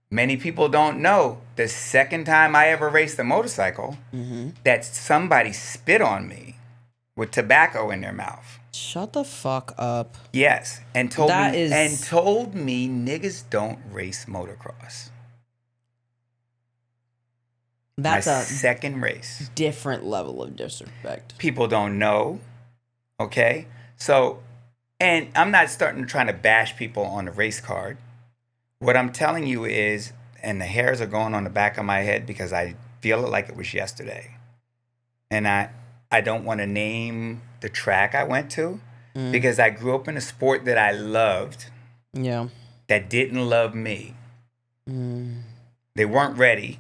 Many people don't know the second time I ever raced a motorcycle that somebody spit on me with tobacco in their mouth. Shut the fuck up. Yes, and told That me is- niggas don't race motocross. That's My a second race. different level of disrespect. People don't know. Okay? So, and I'm not trying to bash people on the race card. What I'm telling you is, and the hairs are going on the back of my head because I feel it like it was yesterday. And I don't want to name the track I went to because I grew up in a sport that I loved Yeah. that didn't love me. They weren't ready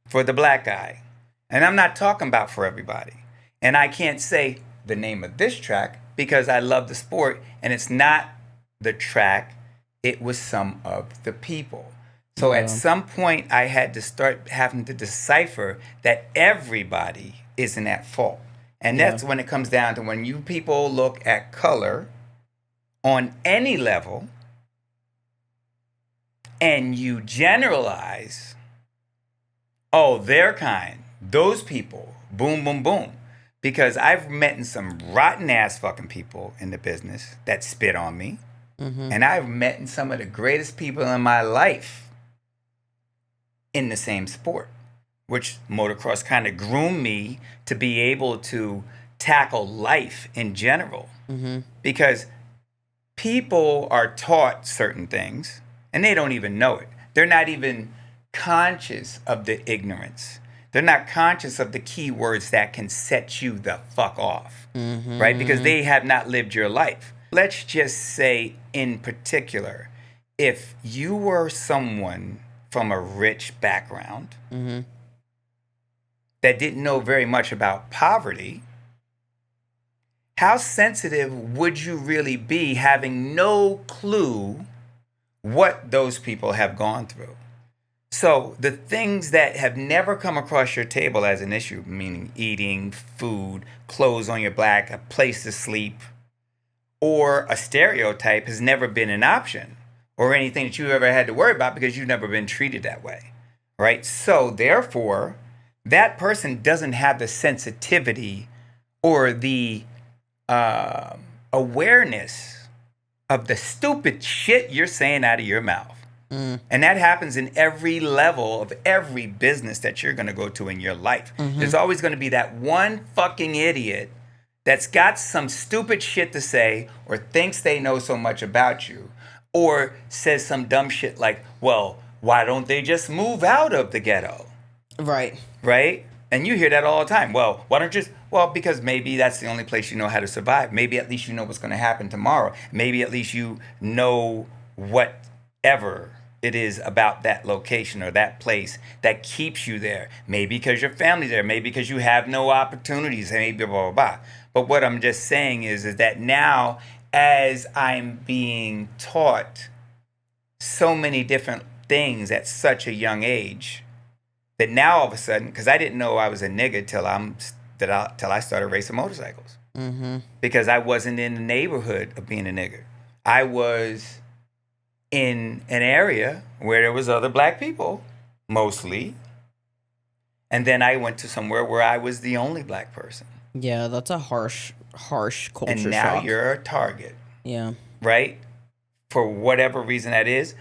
for the black guy. And I'm not talking about for everybody. And I can't say the name of this track because I love the sport and it's not the track, it was some of the people. So at some point I had to start having to decipher that everybody isn't at fault. And that's when it comes down to when you people look at color on any level and you generalize, oh, their kind, those people, boom, boom, boom. Because I've met some rotten ass fucking people in the business that spit on me. And I've met some of the greatest people in my life in the same sport, which motocross kind of groomed me to be able to tackle life in general. Because people are taught certain things and they don't even know it. They're not even conscious of the ignorance. They're not conscious of the key words that can set you the fuck off, right? Because they have not lived your life. Let's just say in particular, if you were someone from a rich background that didn't know very much about poverty, how sensitive would you really be having no clue what those people have gone through? So the things that have never come across your table as an issue, meaning eating, food, clothes on your back, a place to sleep, or a stereotype has never been an option or anything that you ever had to worry about because you've never been treated that way, right? So therefore, that person doesn't have the sensitivity or the awareness of the stupid shit you're saying out of your mouth. And that happens in every level of every business that you're going to go to in your life. There's always going to be that one fucking idiot that's got some stupid shit to say or thinks they know so much about you or says some dumb shit like, well, why don't they just move out of the ghetto? Right. Right? And you hear that all the time. Well, why don't you just, well, because maybe that's the only place you know how to survive. Maybe at least you know what's going to happen tomorrow. Maybe at least you know whatever it is about that location or that place that keeps you there. Maybe because your family's there. Maybe because you have no opportunities. Maybe blah, blah, blah. But what I'm just saying is that now, as I'm being taught so many different things at such a young age, that now all of a sudden, because I didn't know I was a nigga till I started racing motorcycles. Because I wasn't in the neighborhood of being a nigger. I was in an area where there was other black people, mostly. And then I went to somewhere where I was the only black person. Yeah, that's a harsh culture and now shock. you're a target. Yeah. Right? For whatever reason that is.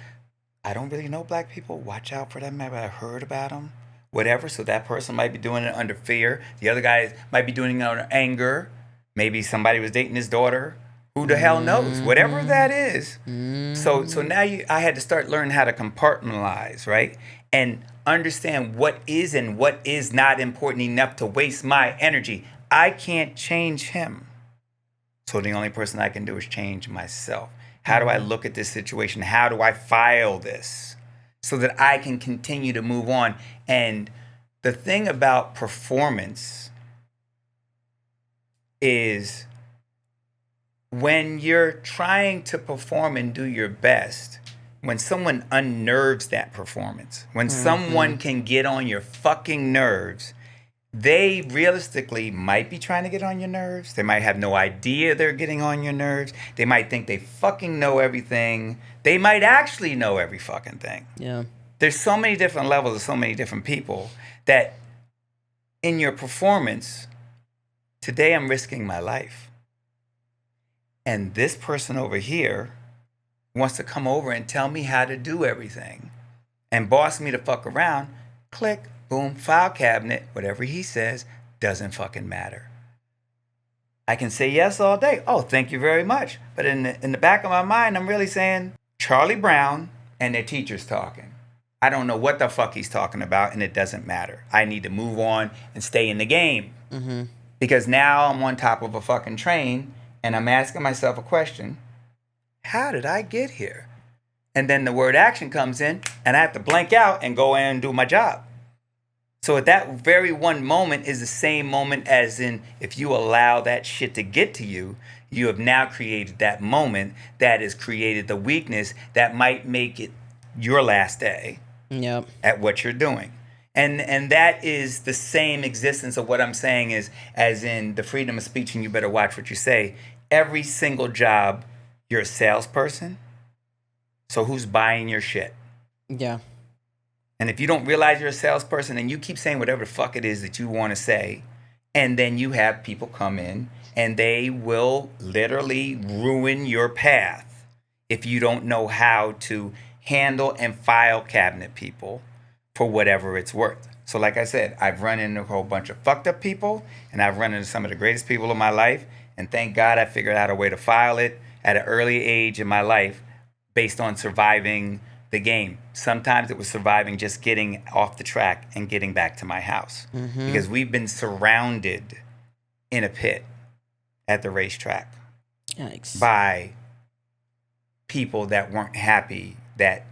I don't really know black people. Watch out for them. Maybe I heard about them. Whatever. So that person might be doing it under fear. The other guy might be doing it under anger. Maybe somebody was dating his daughter. Who the hell knows? Whatever that is. So now I had to start learning how to compartmentalize, right? And understand what is and what is not important enough to waste my energy. I can't change him. So the only person I can do is change myself. How do I look at this situation? How do I file this so that I can continue to move on? And the thing about performance is when you're trying to perform and do your best, when someone unnerves that performance, when someone can get on your fucking nerves, they realistically might be trying to get on your nerves. They might have no idea they're getting on your nerves. They might think they fucking know everything. They might actually know every fucking thing. Yeah. There's so many different levels of so many different people that in your performance, today I'm risking my life. And this person over here wants to come over and tell me how to do everything and boss me to fuck around. Click, boom, file cabinet, whatever he says, doesn't fucking matter. I can say yes all day. Oh, thank you very much. But in the back of my mind, I'm really saying Charlie Brown and their teacher's talking. I don't know what the fuck he's talking about, and it doesn't matter. I need to move on and stay in the game. Mm-hmm. Because now I'm on top of a fucking train, and I'm asking myself a question. How did I get here? And then the word action comes in, and I have to blank out and go in and do my job. So at that very one moment is the same moment as in if you allow that shit to get to you, you have now created that moment that has created the weakness that might make it your last day. Yep. At what you're doing. And that is the same existence of what I'm saying is, as in the freedom of speech and you better watch what you say. Every single job, you're a salesperson. So who's buying your shit? Yeah. And if you don't realize you're a salesperson and you keep saying whatever the fuck it is that you want to say, and then you have people come in and they will literally ruin your path if you don't know how to handle and file cabinet people for whatever it's worth. So like I said, I've run into a whole bunch of fucked up people, and I've run into some of the greatest people in my life, and thank God I figured out a way to file it at an early age in my life based on surviving the game. Sometimes it was surviving just getting off the track and getting back to my house. Mm-hmm. Because we've been surrounded in a pit at the racetrack. Yikes. By people that weren't happy that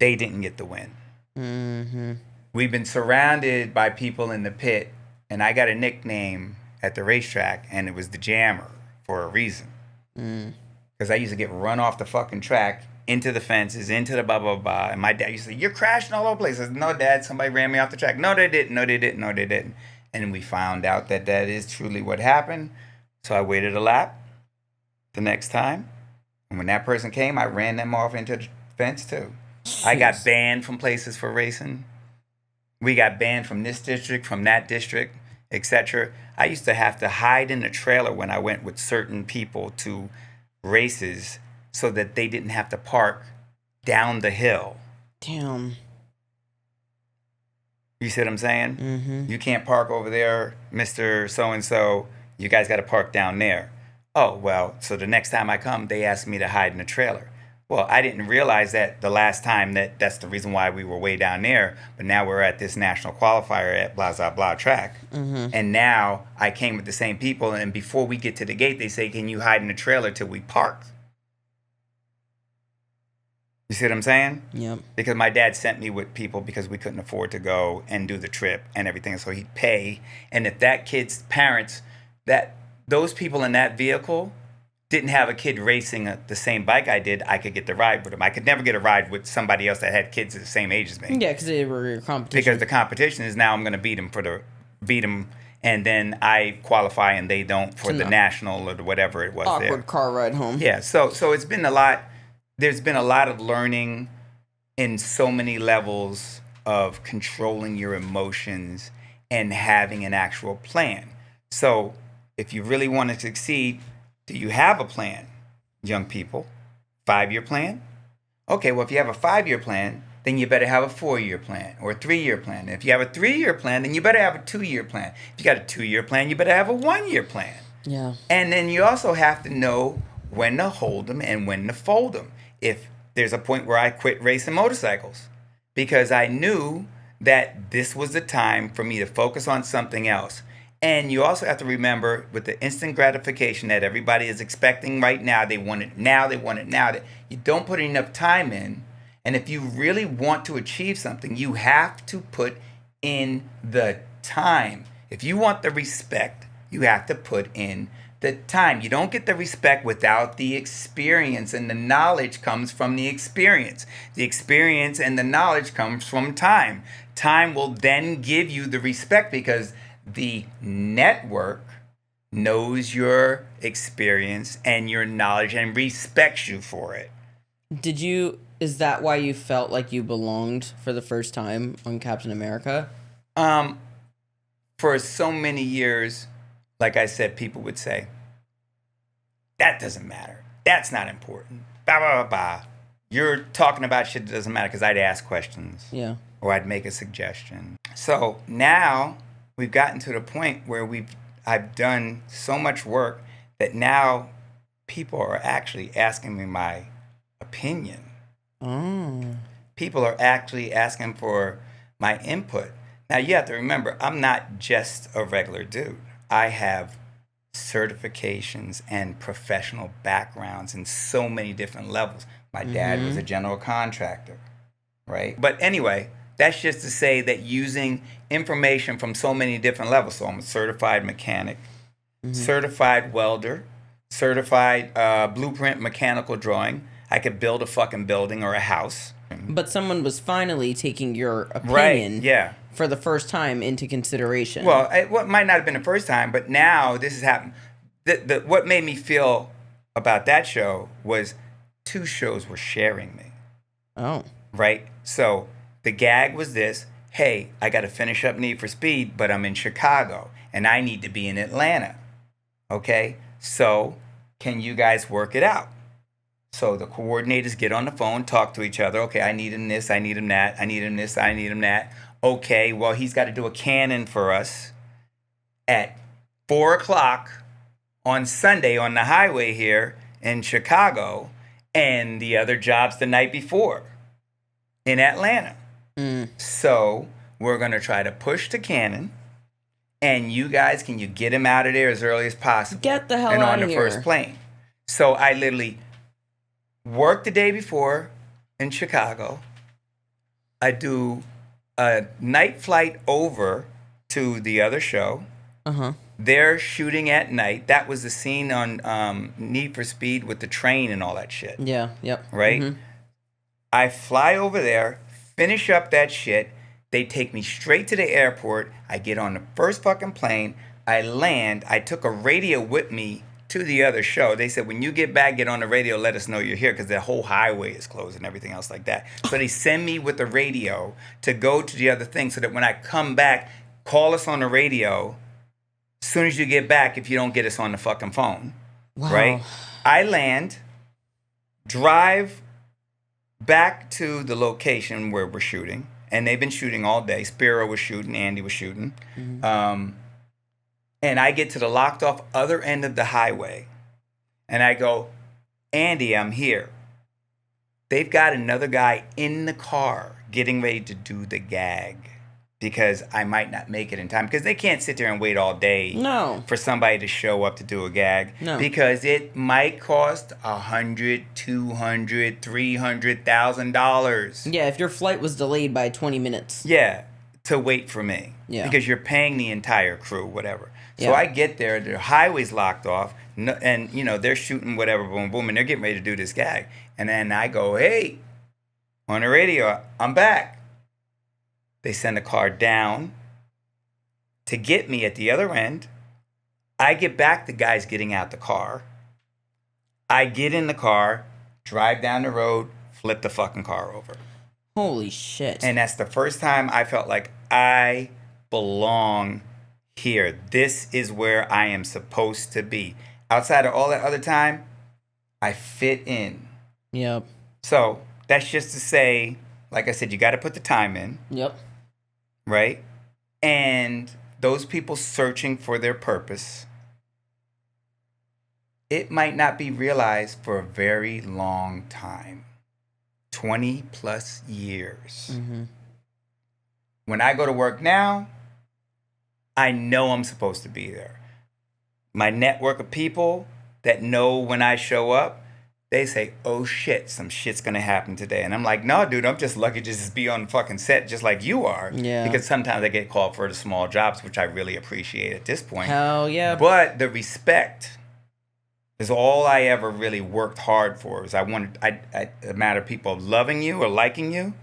they didn't get the win. Mm-hmm. We've been surrounded by people in the pit, and I got a nickname at the racetrack, and it was the Jammer for a reason. Because I used to get run off the fucking track, into the fences, into the blah, blah, blah. And my dad used to say, you're crashing all over the place. I said, no, Dad, somebody ran me off the track. No, they didn't. No, they didn't. No, they didn't. And we found out that that is truly what happened. So I waited a lap the next time. And when that person came, I ran them off into the fence too. I got banned from places for racing. We got banned from this district, from that district, etc. I used to have to hide in the trailer when I went with certain people to races so that they didn't have to park down the hill. Damn. You see what I'm saying? Mm-hmm. You can't park over there, Mr. So-and-so. You guys got to park down there. Oh, well, so the next time I come, they asked me to hide in the trailer. Well, I didn't realize that the last time that's the reason why we were way down there. But now we're at this national qualifier at blah, blah, blah track. Mm-hmm. And now I came with the same people. And before we get to the gate, they say, can you hide in the trailer till we park? You see what I'm saying? Yep. Because my dad sent me with people because we couldn't afford to go and do the trip and everything. So he'd pay. And if that kid's parents, those people in that vehicle didn't have a kid racing the same bike I did, I could get the ride with them. I could never get a ride with somebody else that had kids the same age as me. Yeah, because they were your competition. Because the competition is now I'm going to beat them, and then I qualify and they don't for the national or whatever it was. Awkward car ride home. Yeah, so it's been a lot. There's been a lot of learning in so many levels of controlling your emotions and having an actual plan. So if you really want to succeed, do you have a plan, young people? 5-year plan? Okay, well, if you have a 5-year plan, then you better have a 4-year plan or a 3-year plan. If you have a 3-year plan, then you better have a 2-year plan. If you got a 2-year plan, you better have a 1-year plan. Yeah. And then you also have to know when to hold them and when to fold them. If there's a point where I quit racing motorcycles because I knew that this was the time for me to focus on something else. And you also have to remember with the instant gratification that everybody is expecting right now, they want it now, they want it now, that you don't put enough time in. And if you really want to achieve something, you have to put in the time. If you want the respect, you have to put in the time. You don't get the respect without the experience, and the knowledge comes from the experience. The experience and the knowledge comes from time. Time will then give you the respect because the network knows your experience and your knowledge and respects you for it. Is that why you felt like you belonged for the first time on Captain America? For so many years, like I said, people would say, that doesn't matter. That's not important. Bah, bah, bah, bah. You're talking about shit that doesn't matter because I'd ask questions. Yeah. Or I'd make a suggestion. So now we've gotten to the point where I've done so much work that now people are actually asking me my opinion. Oh. People are actually asking for my input. Now, you have to remember, I'm not just a regular dude. I have certifications and professional backgrounds in so many different levels. My dad was a general contractor, right? But anyway, that's just to say that using information from so many different levels. So I'm a certified mechanic, certified welder, certified blueprint mechanical drawing. I could build a fucking building or a house. But someone was finally taking your opinion for the first time into consideration. Well, it might not have been the first time, but now this has happened. What made me feel about that show was 2 shows were sharing me. Oh. Right? So the gag was this: hey, I got to finish up Need for Speed, but I'm in Chicago, and I need to be in Atlanta. Okay? So can you guys work it out? So the coordinators get on the phone, talk to each other. Okay, I need him this, I need him that, I need him this, I need him that. Okay, well, he's got to do a cannon for us at 4 o'clock on Sunday on the highway here in Chicago, and the other job's the night before in Atlanta. So we're going to try to push the cannon, and you guys, can you get him out of there as early as possible? Get the hell and out on of the here. first plane. So I literally work the day before in Chicago. I do a night flight over to the other show. They're shooting at night. That was the scene on Need for Speed with the train and all that shit. Yeah, yep. Right? I fly over there, finish up that shit. They take me straight to the airport. I get on the first fucking plane. I land. I took a radio with me to the other show. They said, when you get back, get on the radio, let us know you're here, because the whole highway is closed and everything else like that. So they send me with the radio to go to the other thing so that when I come back, call us on the radio as soon as you get back if you don't get us on the fucking phone. Wow. Right? I land, drive back to the location where we're shooting, and they've been shooting all day. Spiro was shooting, Andy was shooting. And I get to the locked off other end of the highway. And I go, Andy, I'm here. They've got another guy in the car getting ready to do the gag because I might not make it in time. Because they can't sit there and wait all day for somebody to show up to do a gag. No. Because it might cost $100,000, $200,000, $300,000. Yeah, if your flight was delayed by 20 minutes. Yeah, to wait for me. Yeah. Because you're paying the entire crew, whatever. So Yeah. I get there, the highway's locked off, and they're shooting whatever, boom, boom, and they're getting ready to do this gag. And then I go, hey, on the radio, I'm back. They send a car down to get me at the other end. I get back, the guy's getting out the car. I get in the car, drive down the road, flip the fucking car over. Holy shit. And that's the first time I felt like I belong here. This is where I am supposed to be. Outside of all that other time, I fit in. Yep. So that's just to say, like I said, you got to put the time in. Yep. Right? And those people searching for their purpose, it might not be realized for a very long time. 20 plus years. When I go to work now, I know I'm supposed to be there. My network of people that know when I show up, they say, oh shit, some shit's gonna happen today. And I'm like, no, dude, I'm just lucky to just be on the fucking set just like you are. Yeah. Because sometimes I get called for the small jobs, which I really appreciate at this point. Hell yeah. But the respect is all I ever really worked hard for. Is a matter of people loving you or liking you.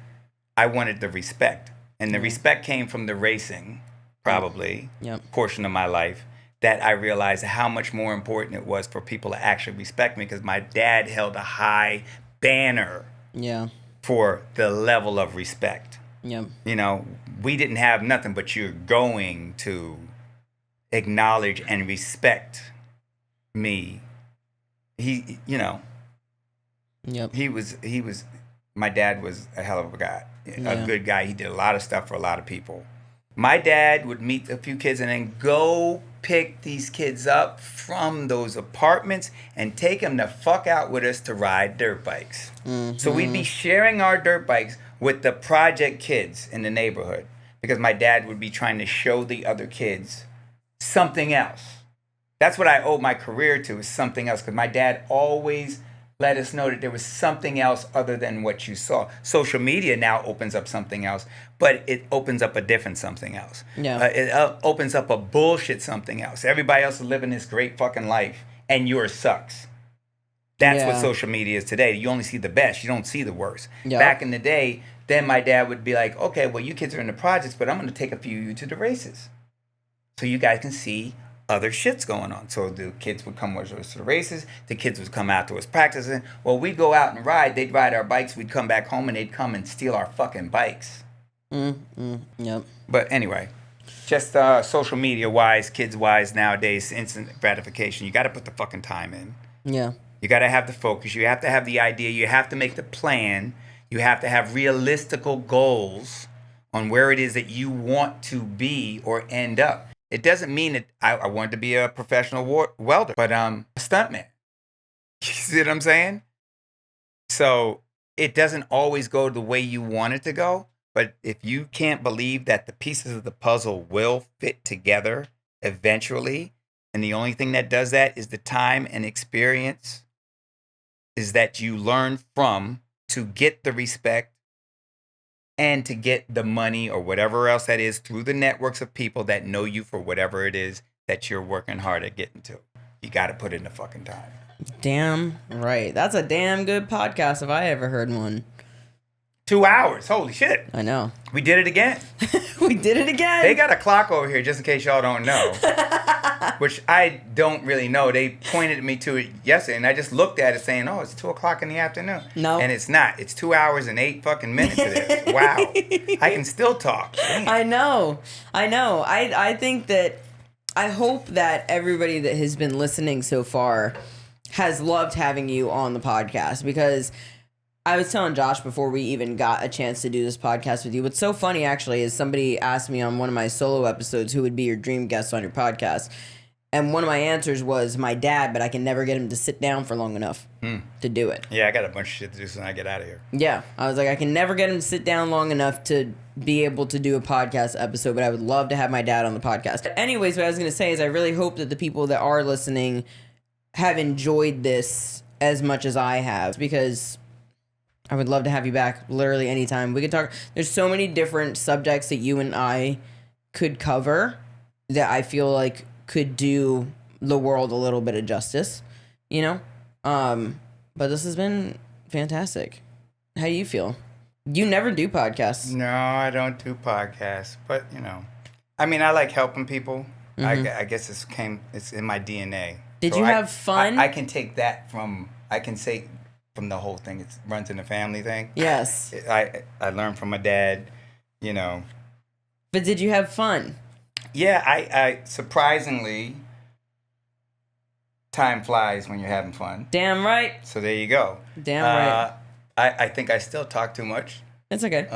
I wanted the respect, and the respect came from the racing, probably portion of my life. That I realized how much more important it was for people to actually respect me, because my dad held a high banner for the level of respect. You know, we didn't have nothing, but you're going to acknowledge and respect me. He, you know, he was, my dad was a hell of a guy, a good guy. He did a lot of stuff for a lot of people. My dad would meet a few kids and then go pick these kids up from those apartments and take them the fuck out with us to ride dirt bikes. So we'd be sharing our dirt bikes with the project kids in the neighborhood, because my dad would be trying to show the other kids something else. That's what I owe my career to, is something else, because my dad always let us know that there was something else other than what you saw. Social media now opens up something else, but it opens up a different something else. It opens up a bullshit something else. Everybody else is living this great fucking life, and yours sucks. That's what social media is today. You only see the best. You don't see the worst. Back in the day, then my dad would be like, okay, well, you kids are in the projects, but I'm going to take a few of you to the races so you guys can see other shit's going on. So the kids would come with us to the races. The kids would come out to us practicing. Well, we'd go out and ride. They'd ride our bikes. We'd come back home, and they'd come and steal our fucking bikes. But anyway, just social media-wise, kids-wise nowadays, instant gratification. You got to put the fucking time in. You got to have the focus. You have to have the idea. You have to make the plan. You have to have realistical goals on where it is that you want to be or end up. It doesn't mean that I wanted to be a professional welder, but a stuntman. You see what I'm saying? So it doesn't always go the way you want it to go. But if you can't believe that the pieces of the puzzle will fit together eventually, and the only thing that does that is the time and experience is that you learn from to get the respect and to get the money or whatever else that is through the networks of people that know you for whatever it is that you're working hard at getting to. You got to put in the fucking time. Damn right. That's a damn good podcast if I ever heard one. 2 hours. Holy shit. I know. We did it again. We did it again. They got a clock over here, just in case y'all don't know, which I don't really know. They pointed me to it yesterday, and I just looked at it saying, oh, it's 2 o'clock in the afternoon. No. And it's not. It's 2 hours and 8 fucking minutes of this. Wow. I can still talk. Damn. I know. I think that, I hope that everybody that has been listening so far has loved having you on the podcast, because I was telling Josh before we even got a chance to do this podcast with you. What's so funny, actually, is somebody asked me on one of my solo episodes who would be your dream guest on your podcast. And one of my answers was my dad, but I can never get him to sit down for long enough to do it. Yeah, I got a bunch of shit to do so I get out of here. Yeah. I was like, I can never get him to sit down long enough to be able to do a podcast episode, but I would love to have my dad on the podcast. But anyways, what I was going to say is I really hope that the people that are listening have enjoyed this as much as I have, because I would love to have you back literally anytime. We could talk. There's so many different subjects that you and I could cover that I feel like could do the world a little bit of justice, you know? But this has been fantastic. How do you feel? You never do podcasts. No, I don't do podcasts, but you know, I mean, I like helping people. I guess it's in my DNA. Did you have fun? I can take that from the whole thing. It runs in the family thing. Yes. I learned from my dad, you know. But did you have fun? Yeah, I surprisingly, time flies when you're having fun. Damn right. So there you go. Damn right. I think I still talk too much. It's okay.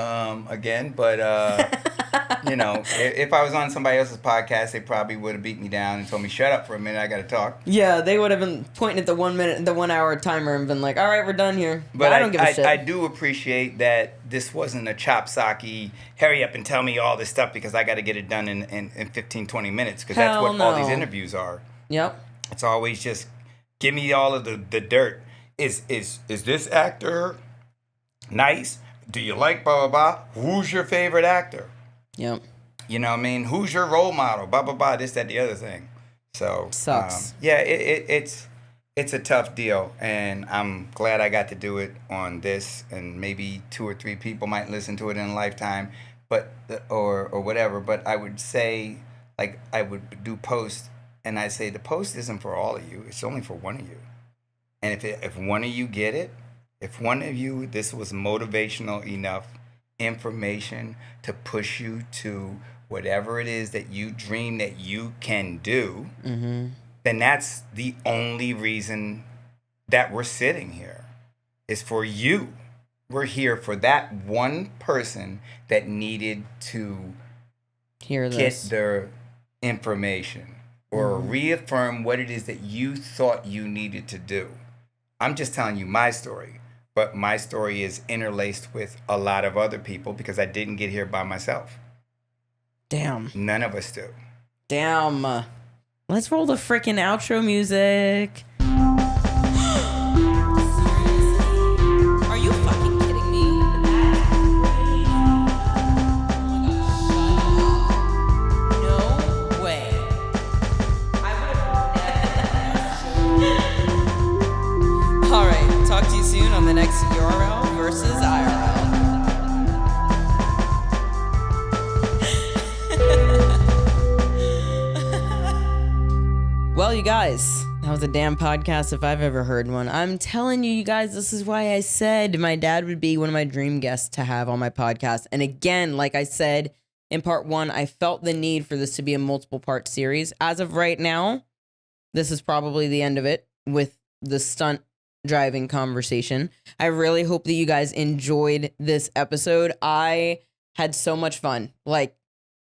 Again, but you know, if I was on somebody else's podcast, they probably would have beat me down and told me, "Shut up for a minute, I got to talk." Yeah, they would have been pointing at the 1 hour timer and been like, "All right, we're done here." But I don't give a shit. I do appreciate that this wasn't a chop-socky, hurry up and tell me all this stuff because I got to get it done in 15, 20 minutes, because that's what all these interviews are. Yep. It's always just give me all of the dirt. Is this actor nice? Do you like blah, blah, blah? Who's your favorite actor? Yep. You know what I mean? Who's your role model? Blah, blah, blah, this, that, the other thing. So, sucks. Yeah, it's it's a tough deal, and I'm glad I got to do it on this, and maybe 2 or 3 people might listen to it in a lifetime, but or whatever. But I would say, like, I would do posts, and I say the post isn't for all of you; it's only for one of you. And if one of you get it, if one of you, this was motivational enough information to push you to whatever it is that you dream that you can do, then that's the only reason that we're sitting here, is for you. We're here for that one person that needed to get their information or reaffirm what it is that you thought you needed to do. I'm just telling you my story, but my story is interlaced with a lot of other people because I didn't get here by myself. Damn. None of us do. Damn. Let's roll the freaking outro music. Are you fucking kidding me? No way. All right. Talk to you soon on the next URL versus IRL. Well, you guys, that was a damn podcast if I've ever heard one. I'm telling you, you guys, this is why I said my dad would be one of my dream guests to have on my podcast. And again, like I said in part 1, I felt the need for this to be a multiple part series. As of right now, this is probably the end of it with the stunt driving conversation. I really hope that you guys enjoyed this episode. I had so much fun. Like,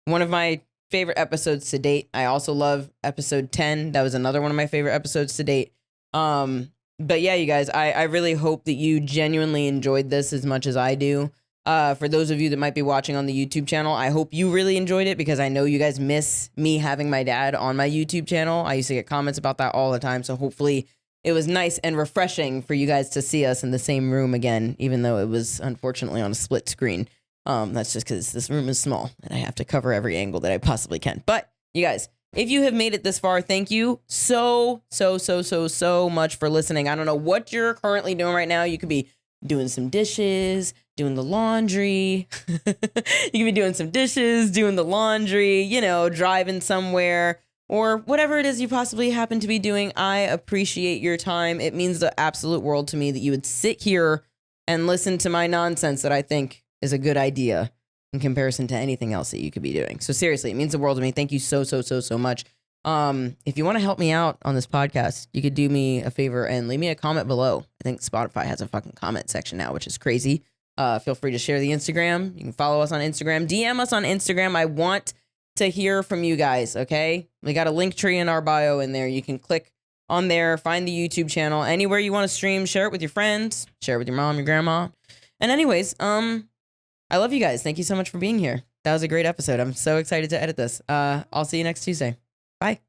one of my favorite episodes to date. I also love episode 10. That was another one of my favorite episodes to date. But yeah, you guys, I really hope that you genuinely enjoyed this as much as I do. For those of you that might be watching on the YouTube channel, I hope you really enjoyed it because I know you guys miss me having my dad on my YouTube channel. I used to get comments about that all the time. So hopefully it was nice and refreshing for you guys to see us in the same room again, even though it was unfortunately on a split screen. That's just because this room is small and I have to cover every angle that I possibly can. But you guys, if you have made it this far, thank you so much for listening. I don't know what you're currently doing right now. You could be doing some dishes, doing the laundry. You could be doing some dishes, doing the laundry, you know, driving somewhere or whatever it is you possibly happen to be doing. I appreciate your time. It means the absolute world to me that you would sit here and listen to my nonsense that I think is a good idea in comparison to anything else that you could be doing. So seriously, it means the world to me. Thank you so much. If you want to help me out on this podcast, you could do me a favor and leave me a comment below. I think Spotify has a fucking comment section now, which is crazy. Feel free to share the Instagram. You can follow us on Instagram. DM us on Instagram. I want to hear from you guys, okay? We got a link tree in our bio in there. You can click on there, find the YouTube channel. Anywhere you want to stream, share it with your friends. Share it with your mom, your grandma. And anyways, I love you guys. Thank you so much for being here. That was a great episode. I'm so excited to edit this. I'll see you next Tuesday. Bye.